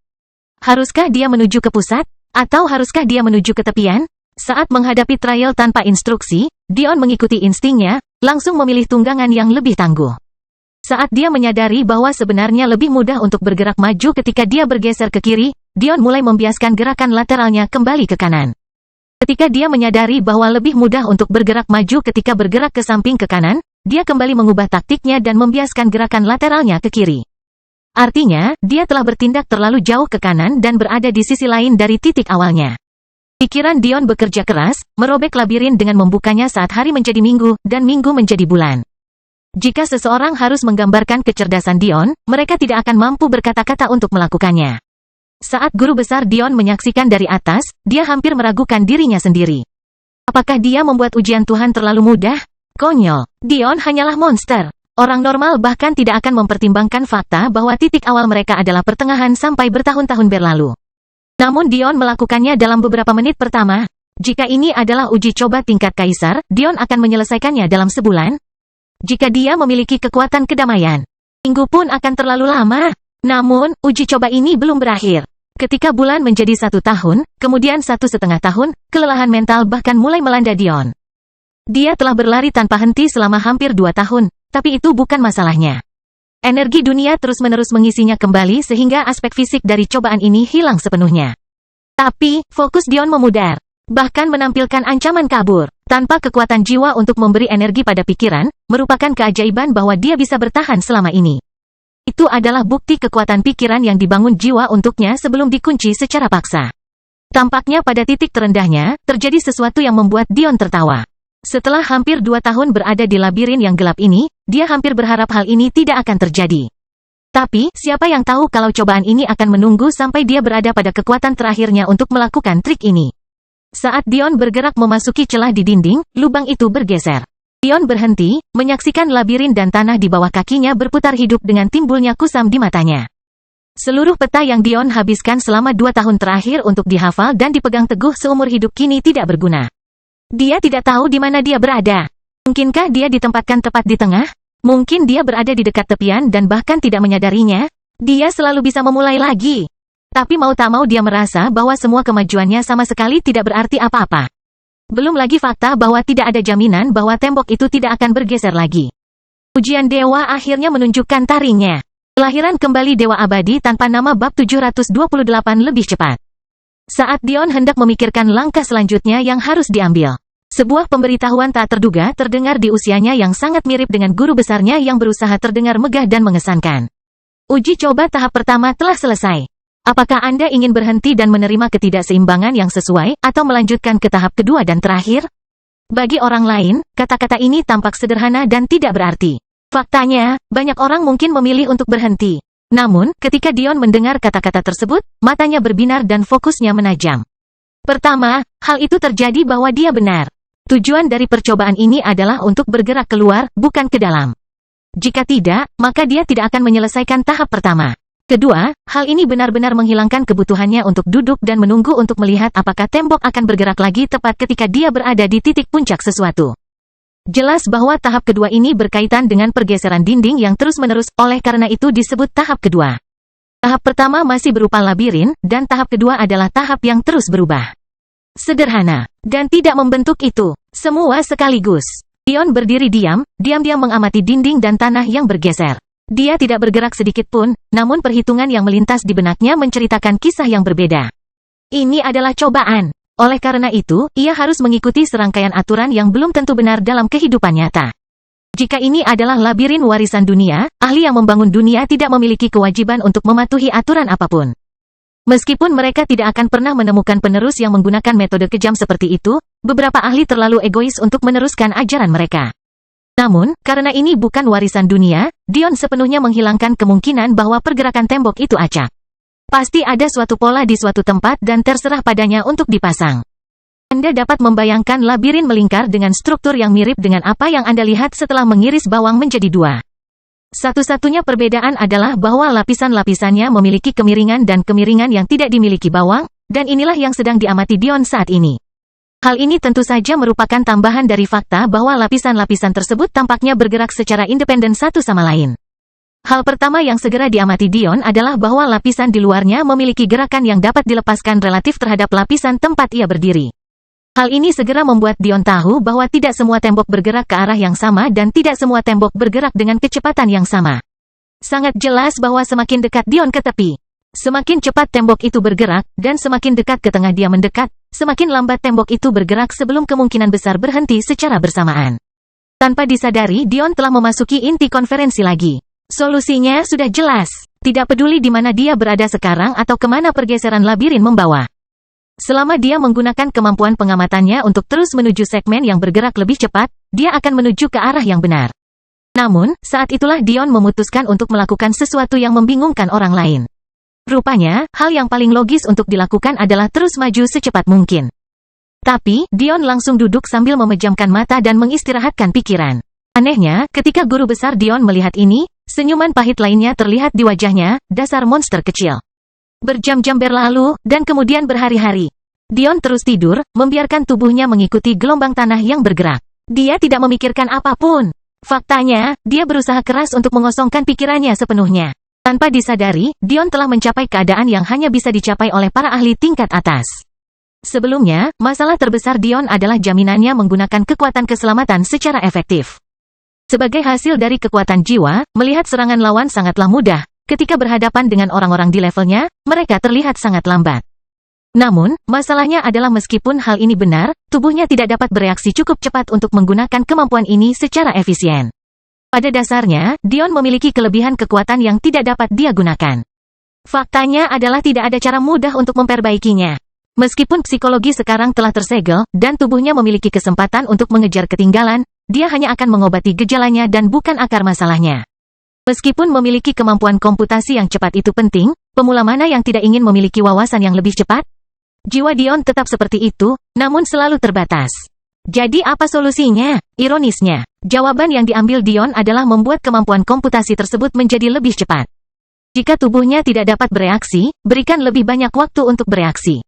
Haruskah dia menuju ke pusat? Atau haruskah dia menuju ke tepian? Saat menghadapi trial tanpa instruksi, Dion mengikuti instingnya, langsung memilih tunggangan yang lebih tangguh. Saat dia menyadari bahwa sebenarnya lebih mudah untuk bergerak maju ketika dia bergeser ke kiri, Dion mulai membiaskan gerakan lateralnya kembali ke kanan. Ketika dia menyadari bahwa lebih mudah untuk bergerak maju ketika bergerak ke samping ke kanan, dia kembali mengubah taktiknya dan membiaskan gerakan lateralnya ke kiri. Artinya, dia telah bertindak terlalu jauh ke kanan dan berada di sisi lain dari titik awalnya. Pikiran Dion bekerja keras, merobek labirin dengan membukanya saat hari menjadi minggu, dan minggu menjadi bulan. Jika seseorang harus menggambarkan kecerdasan Dion, mereka tidak akan mampu berkata-kata untuk melakukannya. Saat guru besar Dion menyaksikan dari atas, dia hampir meragukan dirinya sendiri. Apakah dia membuat ujian Tuhan terlalu mudah? Konyol. Dion hanyalah monster. Orang normal bahkan tidak akan mempertimbangkan fakta bahwa titik awal mereka adalah pertengahan sampai bertahun-tahun berlalu. Namun Dion melakukannya dalam beberapa menit pertama. Jika ini adalah uji coba tingkat kaisar, Dion akan menyelesaikannya dalam sebulan. Jika dia memiliki kekuatan kedamaian, minggu pun akan terlalu lama. Namun, uji coba ini belum berakhir. Ketika bulan menjadi 1 tahun, kemudian 1,5 tahun, kelelahan mental bahkan mulai melanda Dion. Dia telah berlari tanpa henti selama hampir 2 tahun, tapi itu bukan masalahnya. Energi dunia terus-menerus mengisinya kembali sehingga aspek fisik dari cobaan ini hilang sepenuhnya. Tapi, fokus Dion memudar. Bahkan menampilkan ancaman kabur. Tanpa kekuatan jiwa untuk memberi energi pada pikiran, merupakan keajaiban bahwa dia bisa bertahan selama ini. Itu adalah bukti kekuatan pikiran yang dibangun jiwa untuknya sebelum dikunci secara paksa. Tampaknya pada titik terendahnya, terjadi sesuatu yang membuat Dion tertawa. Setelah hampir 2 tahun berada di labirin yang gelap ini, dia hampir berharap hal ini tidak akan terjadi. Tapi, siapa yang tahu kalau cobaan ini akan menunggu sampai dia berada pada kekuatan terakhirnya untuk melakukan trik ini. Saat Dion bergerak memasuki celah di dinding, lubang itu bergeser. Dion berhenti, menyaksikan labirin dan tanah di bawah kakinya berputar hidup dengan timbulnya kusam di matanya. Seluruh peta yang Dion habiskan selama 2 tahun terakhir untuk dihafal dan dipegang teguh seumur hidup kini tidak berguna. Dia tidak tahu di mana dia berada. Mungkinkah dia ditempatkan tepat di tengah? Mungkin dia berada di dekat tepian dan bahkan tidak menyadarinya. Dia selalu bisa memulai lagi. Tapi mau tak mau dia merasa bahwa semua kemajuannya sama sekali tidak berarti apa-apa. Belum lagi fakta bahwa tidak ada jaminan bahwa tembok itu tidak akan bergeser lagi. Ujian dewa akhirnya menunjukkan taringnya. Kelahiran kembali Dewa Abadi tanpa nama bab 728 lebih cepat. Saat Dion hendak memikirkan langkah selanjutnya yang harus diambil, Sebuah pemberitahuan tak terduga terdengar di usianya yang sangat mirip dengan guru besarnya yang berusaha terdengar megah dan mengesankan. Uji coba tahap pertama telah selesai. Apakah Anda ingin berhenti dan menerima ketidakseimbangan yang sesuai, atau melanjutkan ke tahap kedua dan terakhir? Bagi orang lain, kata-kata ini tampak sederhana dan tidak berarti. Faktanya, banyak orang mungkin memilih untuk berhenti. Namun, ketika Dion mendengar kata-kata tersebut, matanya berbinar dan fokusnya menajam. Pertama, hal itu terjadi bahwa dia benar. Tujuan dari percobaan ini adalah untuk bergerak keluar, bukan ke dalam. Jika tidak, maka dia tidak akan menyelesaikan tahap pertama. Kedua, hal ini benar-benar menghilangkan kebutuhannya untuk duduk dan menunggu untuk melihat apakah tembok akan bergerak lagi tepat ketika dia berada di titik puncak sesuatu. Jelas bahwa tahap kedua ini berkaitan dengan pergeseran dinding yang terus-menerus, oleh karena itu disebut tahap kedua. Tahap pertama masih berupa labirin, dan tahap kedua adalah tahap yang terus berubah. Sederhana, dan tidak membentuk itu, semua sekaligus. Dion berdiri diam-diam mengamati dinding dan tanah yang bergeser. Dia tidak bergerak sedikit pun, namun perhitungan yang melintas di benaknya menceritakan kisah yang berbeda. Ini adalah cobaan. Oleh karena itu, ia harus mengikuti serangkaian aturan yang belum tentu benar dalam kehidupan nyata. Jika ini adalah labirin warisan dunia, ahli yang membangun dunia tidak memiliki kewajiban untuk mematuhi aturan apapun. Meskipun mereka tidak akan pernah menemukan penerus yang menggunakan metode kejam seperti itu, beberapa ahli terlalu egois untuk meneruskan ajaran mereka. Namun, karena ini bukan warisan dunia, Dion sepenuhnya menghilangkan kemungkinan bahwa pergerakan tembok itu acak. Pasti ada suatu pola di suatu tempat dan terserah padanya untuk dipasang. Anda dapat membayangkan labirin melingkar dengan struktur yang mirip dengan apa yang Anda lihat setelah mengiris bawang menjadi dua. Satu-satunya perbedaan adalah bahwa lapisan-lapisannya memiliki kemiringan dan kemiringan yang tidak dimiliki bawang, dan inilah yang sedang diamati Dion saat ini. Hal ini tentu saja merupakan tambahan dari fakta bahwa lapisan-lapisan tersebut tampaknya bergerak secara independen satu sama lain. Hal pertama yang segera diamati Dion adalah bahwa lapisan di luarnya memiliki gerakan yang dapat dilepaskan relatif terhadap lapisan tempat ia berdiri. Hal ini segera membuat Dion tahu bahwa tidak semua tembok bergerak ke arah yang sama dan tidak semua tembok bergerak dengan kecepatan yang sama. Sangat jelas bahwa semakin dekat Dion ke tepi, semakin cepat tembok itu bergerak, dan semakin dekat ke tengah dia mendekat, semakin lambat tembok itu bergerak sebelum kemungkinan besar berhenti secara bersamaan. Tanpa disadari, Dion telah memasuki inti konferensi lagi. Solusinya sudah jelas. Tidak peduli di mana dia berada sekarang atau kemana pergeseran labirin membawa. Selama dia menggunakan kemampuan pengamatannya untuk terus menuju segmen yang bergerak lebih cepat, dia akan menuju ke arah yang benar. Namun, saat itulah Dion memutuskan untuk melakukan sesuatu yang membingungkan orang lain. Rupanya, hal yang paling logis untuk dilakukan adalah terus maju secepat mungkin. Tapi, Dion langsung duduk sambil memejamkan mata dan mengistirahatkan pikiran. Anehnya, ketika guru besar Dion melihat ini, senyuman pahit lainnya terlihat di wajahnya, dasar monster kecil. Berjam-jam berlalu, dan kemudian berhari-hari. Dion terus tidur, membiarkan tubuhnya mengikuti gelombang tanah yang bergerak. Dia tidak memikirkan apapun. Faktanya, dia berusaha keras untuk mengosongkan pikirannya sepenuhnya. Tanpa disadari, Dion telah mencapai keadaan yang hanya bisa dicapai oleh para ahli tingkat atas. Sebelumnya, masalah terbesar Dion adalah jaminannya menggunakan kekuatan keselamatan secara efektif. Sebagai hasil dari kekuatan jiwa, melihat serangan lawan sangatlah mudah. Ketika berhadapan dengan orang-orang di levelnya, mereka terlihat sangat lambat. Namun, masalahnya adalah meskipun hal ini benar, tubuhnya tidak dapat bereaksi cukup cepat untuk menggunakan kemampuan ini secara efisien. Pada dasarnya, Dion memiliki kelebihan kekuatan yang tidak dapat dia gunakan. Faktanya adalah tidak ada cara mudah untuk memperbaikinya. Meskipun psikologi sekarang telah tersegel, dan tubuhnya memiliki kesempatan untuk mengejar ketinggalan, dia hanya akan mengobati gejalanya dan bukan akar masalahnya. Meskipun memiliki kemampuan komputasi yang cepat itu penting, pemula mana yang tidak ingin memiliki wawasan yang lebih cepat? Jiwa Dion tetap seperti itu, namun selalu terbatas. Jadi apa solusinya? Ironisnya, jawaban yang diambil Dion adalah membuat kemampuan komputasi tersebut menjadi lebih cepat. Jika tubuhnya tidak dapat bereaksi, berikan lebih banyak waktu untuk bereaksi.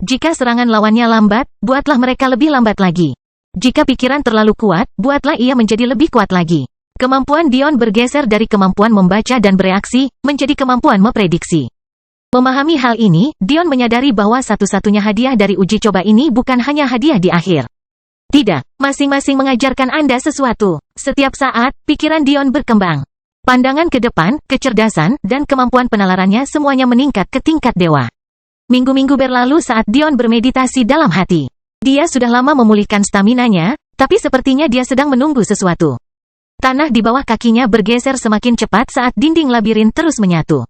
Jika serangan lawannya lambat, buatlah mereka lebih lambat lagi. Jika pikiran terlalu kuat, buatlah ia menjadi lebih kuat lagi. Kemampuan Dion bergeser dari kemampuan membaca dan bereaksi, menjadi kemampuan memprediksi. Memahami hal ini, Dion menyadari bahwa satu-satunya hadiah dari uji coba ini bukan hanya hadiah di akhir. Tidak, masing-masing mengajarkan Anda sesuatu. Setiap saat, pikiran Dion berkembang. Pandangan ke depan, kecerdasan, dan kemampuan penalarannya semuanya meningkat ke tingkat dewa. Minggu-minggu berlalu saat Dion bermeditasi dalam hati. Dia sudah lama memulihkan staminanya, tapi sepertinya dia sedang menunggu sesuatu. Tanah di bawah kakinya bergeser semakin cepat saat dinding labirin terus menyatu.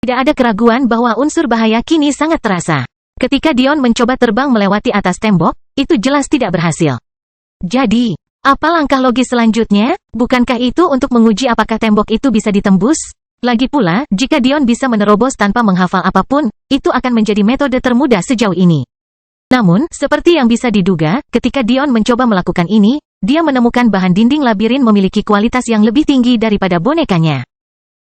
Tidak ada keraguan bahwa unsur bahaya kini sangat terasa. Ketika Dion mencoba terbang melewati atas tembok, itu jelas tidak berhasil. Jadi, apa langkah logis selanjutnya? Bukankah itu untuk menguji apakah tembok itu bisa ditembus? Lagi pula, jika Dion bisa menerobos tanpa menghafal apapun, itu akan menjadi metode termudah sejauh ini. Namun, seperti yang bisa diduga, ketika Dion mencoba melakukan ini, dia menemukan bahan dinding labirin memiliki kualitas yang lebih tinggi daripada bonekanya.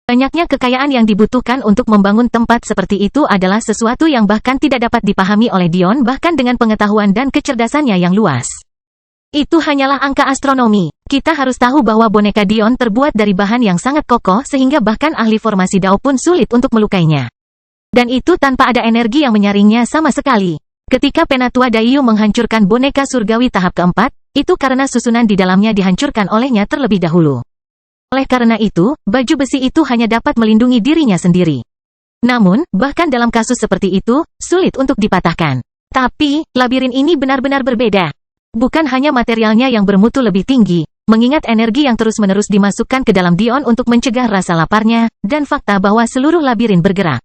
Banyaknya kekayaan yang dibutuhkan untuk membangun tempat seperti itu adalah sesuatu yang bahkan tidak dapat dipahami oleh Dion bahkan dengan pengetahuan dan kecerdasannya yang luas. Itu hanyalah angka astronomi. Kita harus tahu bahwa boneka Dion terbuat dari bahan yang sangat kokoh sehingga bahkan ahli formasi Dao pun sulit untuk melukainya. Dan itu tanpa ada energi yang menyaringnya sama sekali. Ketika Penatua Daiyu menghancurkan boneka surgawi tahap keempat, itu karena susunan di dalamnya dihancurkan olehnya terlebih dahulu. Oleh karena itu, baju besi itu hanya dapat melindungi dirinya sendiri. Namun, bahkan dalam kasus seperti itu, sulit untuk dipatahkan. Tapi, labirin ini benar-benar berbeda. Bukan hanya materialnya yang bermutu lebih tinggi, mengingat energi yang terus-menerus dimasukkan ke dalam Dion untuk mencegah rasa laparnya, dan fakta bahwa seluruh labirin bergerak.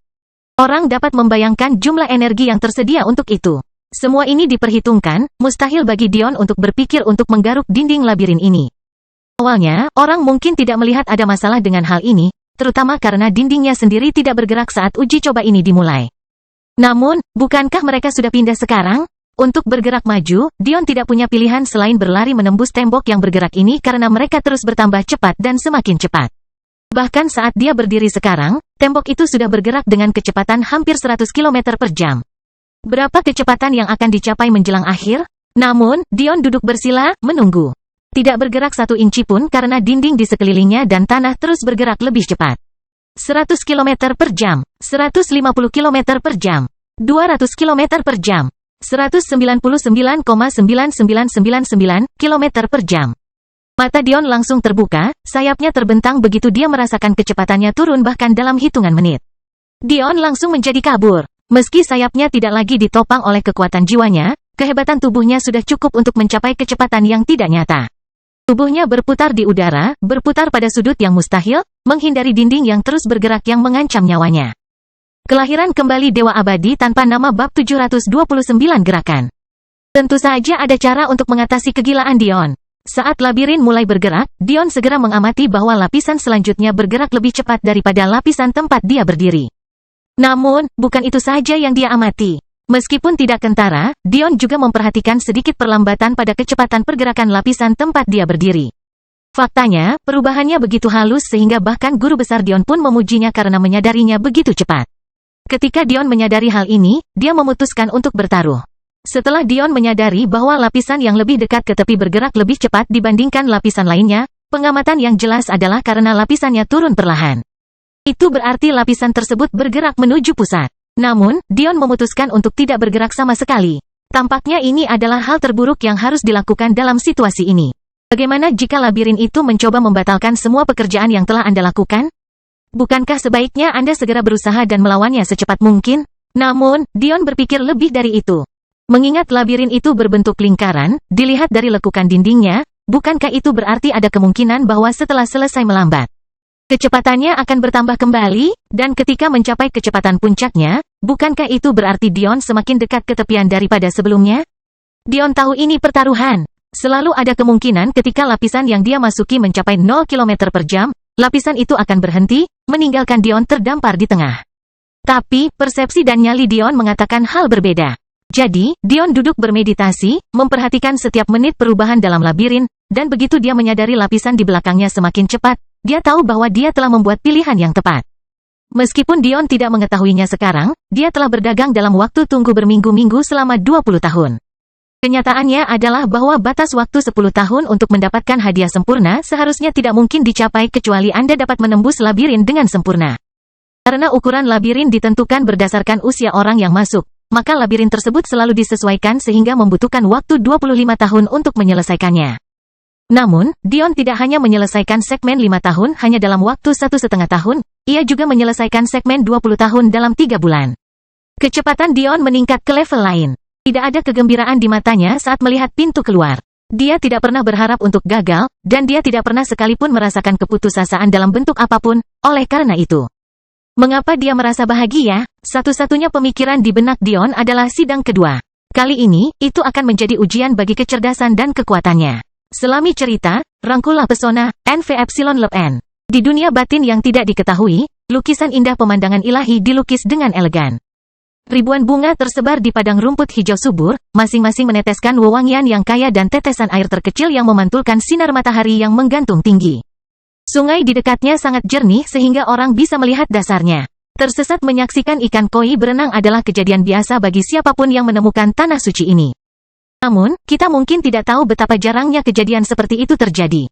Orang dapat membayangkan jumlah energi yang tersedia untuk itu. Semua ini diperhitungkan, mustahil bagi Dion untuk berpikir untuk menggaruk dinding labirin ini. Awalnya, orang mungkin tidak melihat ada masalah dengan hal ini, terutama karena dindingnya sendiri tidak bergerak saat uji coba ini dimulai. Namun, bukankah mereka sudah pindah sekarang? Untuk bergerak maju, Dion tidak punya pilihan selain berlari menembus tembok yang bergerak ini karena mereka terus bertambah cepat dan semakin cepat. Bahkan saat dia berdiri sekarang, tembok itu sudah bergerak dengan kecepatan hampir 100 km per jam. Berapa kecepatan yang akan dicapai menjelang akhir? Namun, Dion duduk bersila, menunggu. Tidak bergerak satu inci pun karena dinding di sekelilingnya dan tanah terus bergerak lebih cepat. 100 km per jam, 150 km per jam, 200 km per jam, 199,99999 km per jam. Mata Dion langsung terbuka, sayapnya terbentang begitu dia merasakan kecepatannya turun bahkan dalam hitungan menit. Dion langsung menjadi kabur. Meski sayapnya tidak lagi ditopang oleh kekuatan jiwanya, kehebatan tubuhnya sudah cukup untuk mencapai kecepatan yang tidak nyata. Tubuhnya berputar di udara, berputar pada sudut yang mustahil, menghindari dinding yang terus bergerak yang mengancam nyawanya. Kelahiran kembali Dewa Abadi tanpa nama bab 729 gerakan. Tentu saja ada cara untuk mengatasi kegilaan Dion. Saat labirin mulai bergerak, Dion segera mengamati bahwa lapisan selanjutnya bergerak lebih cepat daripada lapisan tempat dia berdiri. Namun, bukan itu saja yang dia amati. Meskipun tidak kentara, Dion juga memperhatikan sedikit perlambatan pada kecepatan pergerakan lapisan tempat dia berdiri. Faktanya, perubahannya begitu halus sehingga bahkan guru besar Dion pun memujinya karena menyadarinya begitu cepat. Ketika Dion menyadari hal ini, dia memutuskan untuk bertaruh. Setelah Dion menyadari bahwa lapisan yang lebih dekat ke tepi bergerak lebih cepat dibandingkan lapisan lainnya, pengamatan yang jelas adalah karena lapisannya turun perlahan. Itu berarti lapisan tersebut bergerak menuju pusat. Namun, Dion memutuskan untuk tidak bergerak sama sekali. Tampaknya ini adalah hal terburuk yang harus dilakukan dalam situasi ini. Bagaimana jika labirin itu mencoba membatalkan semua pekerjaan yang telah Anda lakukan? Bukankah sebaiknya Anda segera berusaha dan melawannya secepat mungkin? Namun, Dion berpikir lebih dari itu. Mengingat labirin itu berbentuk lingkaran, dilihat dari lekukan dindingnya, bukankah itu berarti ada kemungkinan bahwa setelah selesai melambat, kecepatannya akan bertambah kembali, dan ketika mencapai kecepatan puncaknya, bukankah itu berarti Dion semakin dekat ke tepian daripada sebelumnya? Dion tahu ini pertaruhan. Selalu ada kemungkinan ketika lapisan yang dia masuki mencapai 0 km per jam, lapisan itu akan berhenti, meninggalkan Dion terdampar di tengah. Tapi, persepsi dan nyali Dion mengatakan hal berbeda. Jadi, Dion duduk bermeditasi, memperhatikan setiap menit perubahan dalam labirin, dan begitu dia menyadari lapisan di belakangnya semakin cepat, dia tahu bahwa dia telah membuat pilihan yang tepat. Meskipun Dion tidak mengetahuinya sekarang, dia telah berdagang dalam waktu tunggu berminggu-minggu selama 20 tahun. Kenyataannya adalah bahwa batas waktu 10 tahun untuk mendapatkan hadiah sempurna seharusnya tidak mungkin dicapai kecuali Anda dapat menembus labirin dengan sempurna. Karena ukuran labirin ditentukan berdasarkan usia orang yang masuk, maka labirin tersebut selalu disesuaikan sehingga membutuhkan waktu 25 tahun untuk menyelesaikannya. Namun, Dion tidak hanya menyelesaikan segmen 5 tahun hanya dalam waktu 1,5 tahun, ia juga menyelesaikan segmen 20 tahun dalam 3 bulan. Kecepatan Dion meningkat ke level lain. Tidak ada kegembiraan di matanya saat melihat pintu keluar. Dia tidak pernah berharap untuk gagal, dan dia tidak pernah sekalipun merasakan keputusasaan dalam bentuk apapun. Oleh karena itu, mengapa dia merasa bahagia? Satu-satunya pemikiran di benak Dion adalah sidang kedua. Kali ini, itu akan menjadi ujian bagi kecerdasan dan kekuatannya. Selami cerita, rangkulah pesona, NV Epsilon Lep N. Di dunia batin yang tidak diketahui, lukisan indah pemandangan ilahi dilukis dengan elegan. Ribuan bunga tersebar di padang rumput hijau subur, masing-masing meneteskan wewangian yang kaya dan tetesan air terkecil yang memantulkan sinar matahari yang menggantung tinggi. Sungai di dekatnya sangat jernih sehingga orang bisa melihat dasarnya. Tersesat menyaksikan ikan koi berenang adalah kejadian biasa bagi siapapun yang menemukan tanah suci ini. Namun, kita mungkin tidak tahu betapa jarangnya kejadian seperti itu terjadi.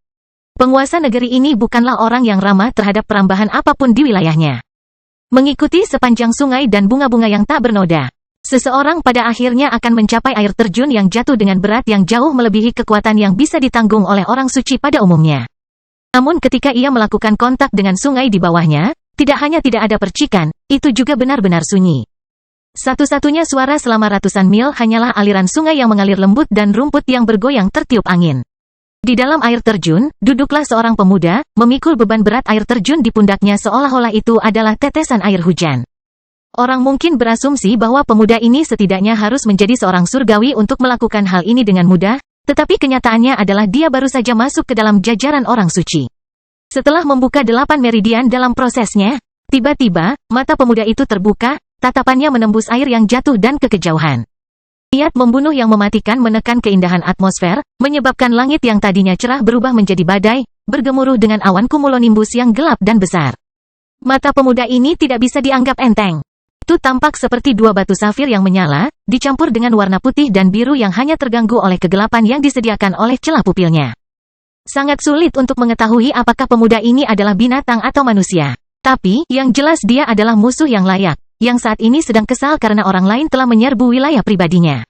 Penguasa negeri ini bukanlah orang yang ramah terhadap perambahan apapun di wilayahnya. Mengikuti sepanjang sungai dan bunga-bunga yang tak bernoda, seseorang pada akhirnya akan mencapai air terjun yang jatuh dengan berat yang jauh melebihi kekuatan yang bisa ditanggung oleh orang suci pada umumnya. Namun ketika ia melakukan kontak dengan sungai di bawahnya, tidak hanya tidak ada percikan, itu juga benar-benar sunyi. Satu-satunya suara selama ratusan mil hanyalah aliran sungai yang mengalir lembut dan rumput yang bergoyang tertiup angin. Di dalam air terjun, duduklah seorang pemuda, memikul beban berat air terjun di pundaknya seolah-olah itu adalah tetesan air hujan. Orang mungkin berasumsi bahwa pemuda ini setidaknya harus menjadi seorang surgawi untuk melakukan hal ini dengan mudah, tetapi kenyataannya adalah dia baru saja masuk ke dalam jajaran orang suci. Setelah membuka 8 meridian dalam prosesnya, tiba-tiba, mata pemuda itu terbuka, tatapannya menembus air yang jatuh dan ke kejauhan. Niat membunuh yang mematikan menekan keindahan atmosfer, menyebabkan langit yang tadinya cerah berubah menjadi badai, bergemuruh dengan awan cumulonimbus yang gelap dan besar. Mata pemuda ini tidak bisa dianggap enteng. Itu tampak seperti dua batu safir yang menyala, dicampur dengan warna putih dan biru yang hanya terganggu oleh kegelapan yang disediakan oleh celah pupilnya. Sangat sulit untuk mengetahui apakah pemuda ini adalah binatang atau manusia. Tapi, yang jelas dia adalah musuh yang layak, yang saat ini sedang kesal karena orang lain telah menyerbu wilayah pribadinya.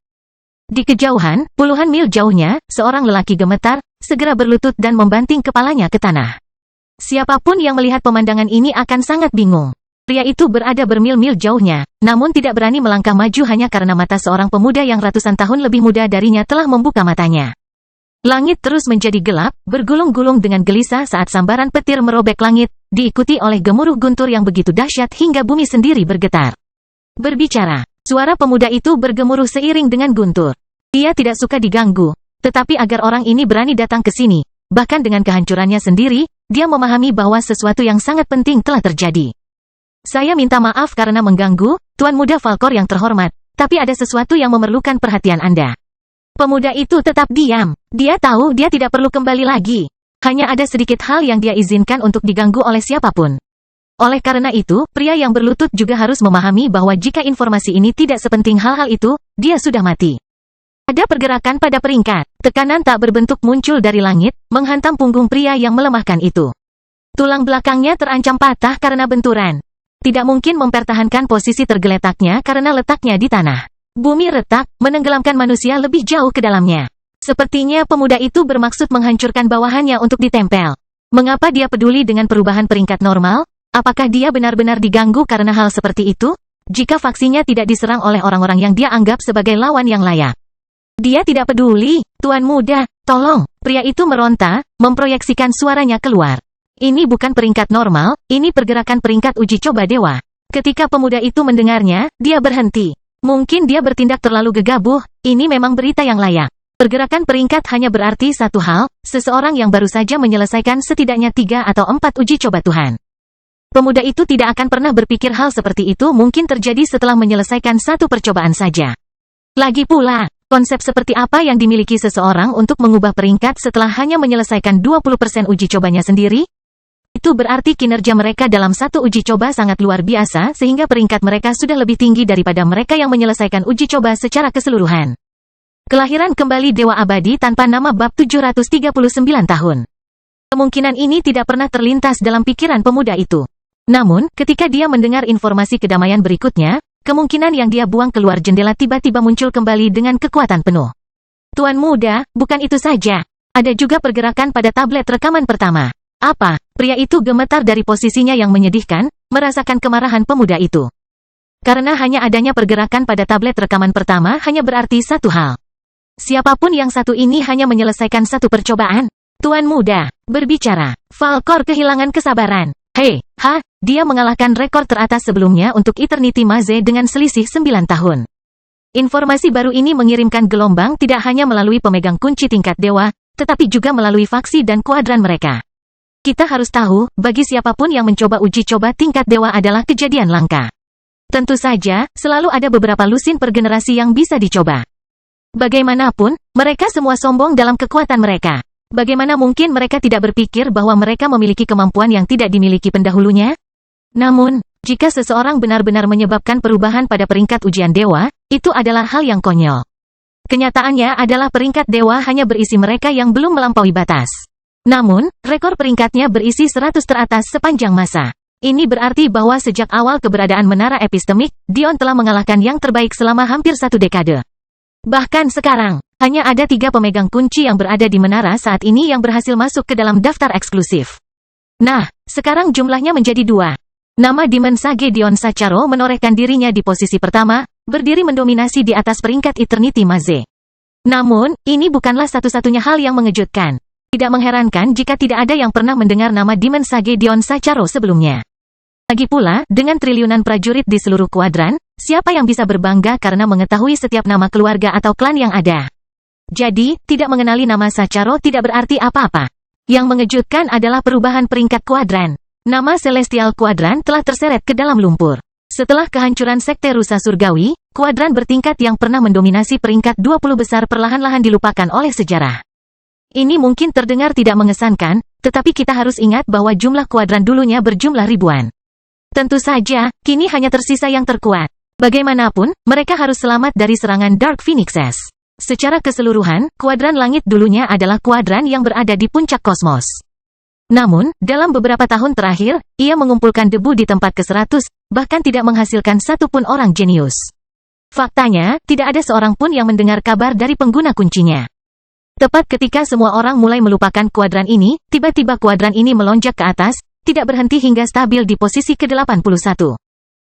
Di kejauhan, puluhan mil jauhnya, seorang lelaki gemetar, segera berlutut dan membanting kepalanya ke tanah. Siapapun yang melihat pemandangan ini akan sangat bingung. Pria itu berada bermil-mil jauhnya, namun tidak berani melangkah maju hanya karena mata seorang pemuda yang ratusan tahun lebih muda darinya telah membuka matanya. Langit terus menjadi gelap, bergulung-gulung dengan gelisah saat sambaran petir merobek langit, diikuti oleh gemuruh guntur yang begitu dahsyat hingga bumi sendiri bergetar. Berbicara, suara pemuda itu bergemuruh seiring dengan guntur. Dia tidak suka diganggu, tetapi agar orang ini berani datang ke sini, bahkan dengan kehancurannya sendiri, dia memahami bahwa sesuatu yang sangat penting telah terjadi. Saya minta maaf karena mengganggu, Tuan Muda Falkor yang terhormat, tapi ada sesuatu yang memerlukan perhatian Anda. Pemuda itu tetap diam. Dia tahu dia tidak perlu kembali lagi. Hanya ada sedikit hal yang dia izinkan untuk diganggu oleh siapapun. Oleh karena itu, pria yang berlutut juga harus memahami bahwa jika informasi ini tidak sepenting hal-hal itu, dia sudah mati. Ada pergerakan pada peringkat. Tekanan tak berbentuk muncul dari langit, menghantam punggung pria yang melemahkan itu. Tulang belakangnya terancam patah karena benturan. Tidak mungkin mempertahankan posisi tergeletaknya karena letaknya di tanah. Bumi retak, menenggelamkan manusia lebih jauh ke dalamnya. Sepertinya pemuda itu bermaksud menghancurkan bawahannya untuk ditempel. Mengapa dia peduli dengan perubahan peringkat normal? Apakah dia benar-benar diganggu karena hal seperti itu? Jika faksinya tidak diserang oleh orang-orang yang dia anggap sebagai lawan yang layak. Dia tidak peduli. Tuan Muda, tolong. Pria itu meronta, memproyeksikan suaranya keluar. Ini bukan peringkat normal, ini pergerakan peringkat uji coba dewa. Ketika pemuda itu mendengarnya, dia berhenti. Mungkin dia bertindak terlalu gegabah, ini memang berita yang layak. Pergerakan peringkat hanya berarti satu hal, seseorang yang baru saja menyelesaikan setidaknya 3 atau 4 uji coba Tuhan. Pemuda itu tidak akan pernah berpikir hal seperti itu mungkin terjadi setelah menyelesaikan satu percobaan saja. Lagi pula, konsep seperti apa yang dimiliki seseorang untuk mengubah peringkat setelah hanya menyelesaikan 20% uji cobanya sendiri? Itu berarti kinerja mereka dalam satu uji coba sangat luar biasa sehingga peringkat mereka sudah lebih tinggi daripada mereka yang menyelesaikan uji coba secara keseluruhan. Kelahiran kembali Dewa Abadi tanpa nama bab 739 tahun. Kemungkinan ini tidak pernah terlintas dalam pikiran pemuda itu. Namun, ketika dia mendengar informasi kedamaian berikutnya, kemungkinan yang dia buang keluar jendela tiba-tiba muncul kembali dengan kekuatan penuh. Tuan Muda, bukan itu saja. Ada juga pergerakan pada tablet rekaman pertama. Apa? Pria itu gemetar dari posisinya yang menyedihkan, merasakan kemarahan pemuda itu. Karena hanya adanya pergerakan pada tablet rekaman pertama hanya berarti satu hal. Siapapun yang satu ini hanya menyelesaikan satu percobaan. Tuan muda, berbicara. Falkor kehilangan kesabaran. Dia mengalahkan rekor teratas sebelumnya untuk Eternity Maze dengan selisih 9 tahun. Informasi baru ini mengirimkan gelombang tidak hanya melalui pemegang kunci tingkat dewa, tetapi juga melalui faksi dan kuadran mereka. Kita harus tahu, bagi siapapun yang mencoba uji coba tingkat dewa adalah kejadian langka. Tentu saja, selalu ada beberapa lusin per generasi yang bisa dicoba. Bagaimanapun, mereka semua sombong dalam kekuatan mereka. Bagaimana mungkin mereka tidak berpikir bahwa mereka memiliki kemampuan yang tidak dimiliki pendahulunya? Namun, jika seseorang benar-benar menyebabkan perubahan pada peringkat ujian dewa, itu adalah hal yang konyol. Kenyataannya adalah peringkat dewa hanya berisi mereka yang belum melampaui batas. Namun, rekor peringkatnya berisi 100 teratas sepanjang masa. Ini berarti bahwa sejak awal keberadaan menara epistemik, Dion telah mengalahkan yang terbaik selama hampir 1 dekade. Bahkan sekarang, hanya ada 3 pemegang kunci yang berada di menara saat ini yang berhasil masuk ke dalam daftar eksklusif. Nah, sekarang jumlahnya menjadi 2. Nama Demon Sage Dion Sacharo menorehkan dirinya di posisi pertama, berdiri mendominasi di atas peringkat Eternity Maze. Namun, ini bukanlah satu-satunya hal yang mengejutkan. Tidak mengherankan jika tidak ada yang pernah mendengar nama Demon Sage Dion Sacharo sebelumnya. Lagi pula, dengan triliunan prajurit di seluruh kuadran, siapa yang bisa berbangga karena mengetahui setiap nama keluarga atau klan yang ada? Jadi, tidak mengenali nama Sacharo tidak berarti apa-apa. Yang mengejutkan adalah perubahan peringkat kuadran. Nama Celestial Kuadran telah terseret ke dalam lumpur. Setelah kehancuran Sekte Rusa Surgawi, kuadran bertingkat yang pernah mendominasi peringkat 20 besar perlahan-lahan dilupakan oleh sejarah. Ini mungkin terdengar tidak mengesankan, tetapi kita harus ingat bahwa jumlah kuadran dulunya berjumlah ribuan. Tentu saja, kini hanya tersisa yang terkuat. Bagaimanapun, mereka harus selamat dari serangan Dark Phoenixes. Secara keseluruhan, kuadran langit dulunya adalah kuadran yang berada di puncak kosmos. Namun, dalam beberapa tahun terakhir, ia mengumpulkan debu di tempat ke-100, bahkan tidak menghasilkan satu pun orang jenius. Faktanya, tidak ada seorang pun yang mendengar kabar dari pengguna kuncinya. Tepat ketika semua orang mulai melupakan kuadran ini, tiba-tiba kuadran ini melonjak ke atas, tidak berhenti hingga stabil di posisi ke-81.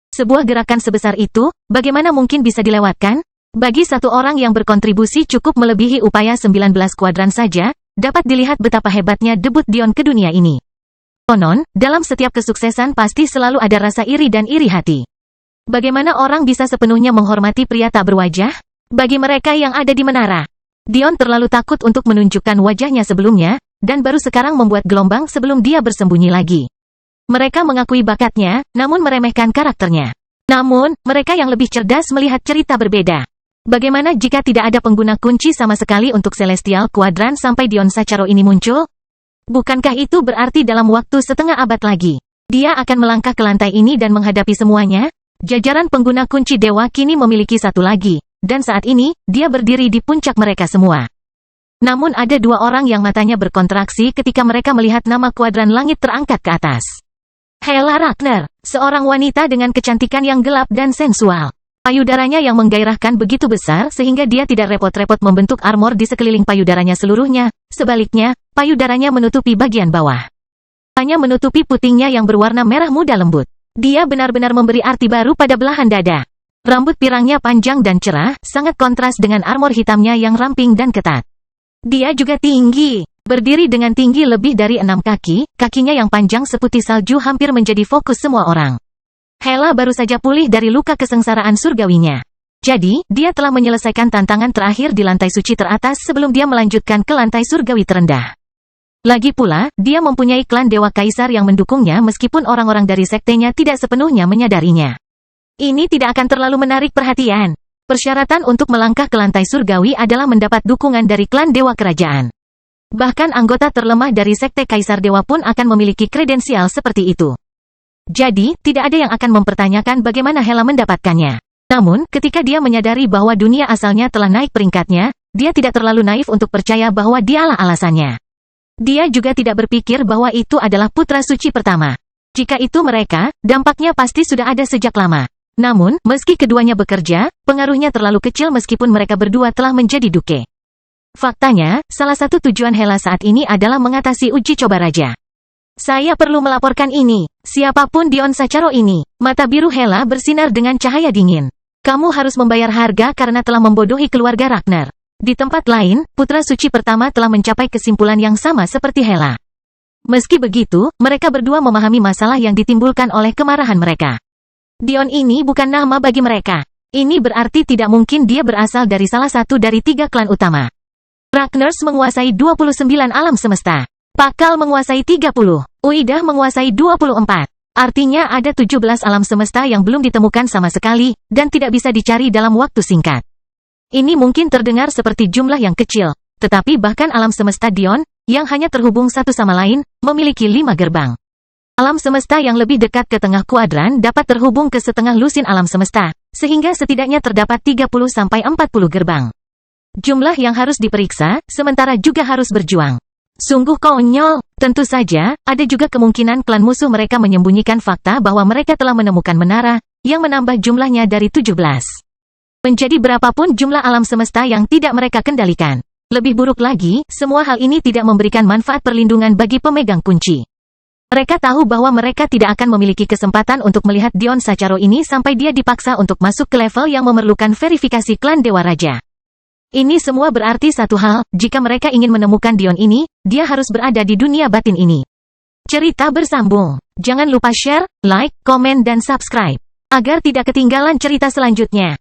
Sebuah gerakan sebesar itu, bagaimana mungkin bisa dilewatkan? Bagi satu orang yang berkontribusi cukup melebihi upaya 19 kuadran saja, dapat dilihat betapa hebatnya debut Dion ke dunia ini. Konon, dalam setiap kesuksesan pasti selalu ada rasa iri dan iri hati. Bagaimana orang bisa sepenuhnya menghormati pria tak berwajah? Bagi mereka yang ada di menara, Dion terlalu takut untuk menunjukkan wajahnya sebelumnya, dan baru sekarang membuat gelombang sebelum dia bersembunyi lagi. Mereka mengakui bakatnya, namun meremehkan karakternya. Namun, mereka yang lebih cerdas melihat cerita berbeda. Bagaimana jika tidak ada pengguna kunci sama sekali untuk Celestial Kuadran sampai Dion Sacharo ini muncul? Bukankah itu berarti dalam waktu setengah abad lagi, dia akan melangkah ke lantai ini dan menghadapi semuanya? Jajaran pengguna kunci dewa kini memiliki satu lagi, dan saat ini, dia berdiri di puncak mereka semua. Namun ada 2 orang yang matanya berkontraksi ketika mereka melihat nama kuadran langit terangkat ke atas. Hela Ragnar, seorang wanita dengan kecantikan yang gelap dan sensual. Payudaranya yang menggairahkan begitu besar sehingga dia tidak repot-repot membentuk armor di sekeliling payudaranya seluruhnya. Sebaliknya, payudaranya menutupi bagian bawah. Hanya menutupi putingnya yang berwarna merah muda lembut. Dia benar-benar memberi arti baru pada belahan dada. Rambut pirangnya panjang dan cerah, sangat kontras dengan armor hitamnya yang ramping dan ketat. Dia juga tinggi. Berdiri dengan tinggi lebih dari 6 kaki, kakinya yang panjang seputih salju hampir menjadi fokus semua orang. Hela baru saja pulih dari luka kesengsaraan surgawinya. Jadi, dia telah menyelesaikan tantangan terakhir di lantai suci teratas sebelum dia melanjutkan ke lantai surgawi terendah. Lagi pula, dia mempunyai klan Dewa Kaisar yang mendukungnya meskipun orang-orang dari sektenya tidak sepenuhnya menyadarinya. Ini tidak akan terlalu menarik perhatian. Persyaratan untuk melangkah ke lantai surgawi adalah mendapat dukungan dari klan Dewa Kerajaan. Bahkan anggota terlemah dari Sekte Kaisar Dewa pun akan memiliki kredensial seperti itu. Jadi, tidak ada yang akan mempertanyakan bagaimana Hela mendapatkannya. Namun, ketika dia menyadari bahwa dunia asalnya telah naik peringkatnya, dia tidak terlalu naif untuk percaya bahwa dialah alasannya. Dia juga tidak berpikir bahwa itu adalah putra suci pertama. Jika itu mereka, dampaknya pasti sudah ada sejak lama. Namun, meski keduanya bekerja, pengaruhnya terlalu kecil meskipun mereka berdua telah menjadi duke. Faktanya, salah satu tujuan Hela saat ini adalah mengatasi uji coba raja. Saya perlu melaporkan ini. Siapapun Dion Sacharo ini. Mata biru Hela bersinar dengan cahaya dingin. Kamu harus membayar harga karena telah membodohi keluarga Ragnar. Di tempat lain, putra suci pertama telah mencapai kesimpulan yang sama seperti Hela. Meski begitu, mereka berdua memahami masalah yang ditimbulkan oleh kemarahan mereka. Dion ini bukan nama bagi mereka. Ini berarti tidak mungkin dia berasal dari salah satu dari 3 klan utama. Ragnars menguasai 29 alam semesta. Pakal menguasai 30. Uidah menguasai 24. Artinya ada 17 alam semesta yang belum ditemukan sama sekali, dan tidak bisa dicari dalam waktu singkat. Ini mungkin terdengar seperti jumlah yang kecil, tetapi bahkan alam semesta Dion, yang hanya terhubung satu sama lain, memiliki 5 gerbang. Alam semesta yang lebih dekat ke tengah kuadran dapat terhubung ke setengah lusin alam semesta, sehingga setidaknya terdapat 30-40 gerbang. Jumlah yang harus diperiksa, sementara juga harus berjuang. Sungguh konyol. Tentu saja, ada juga kemungkinan klan musuh mereka menyembunyikan fakta bahwa mereka telah menemukan menara, yang menambah jumlahnya dari 17. Menjadi berapapun jumlah alam semesta yang tidak mereka kendalikan. Lebih buruk lagi, semua hal ini tidak memberikan manfaat perlindungan bagi pemegang kunci. Mereka tahu bahwa mereka tidak akan memiliki kesempatan untuk melihat Dion Sacharo ini sampai dia dipaksa untuk masuk ke level yang memerlukan verifikasi klan Dewa Raja. Ini semua berarti satu hal, jika mereka ingin menemukan Dion ini, dia harus berada di dunia batin ini. Cerita bersambung. Jangan lupa share, like, komen dan subscribe. Agar tidak ketinggalan cerita selanjutnya.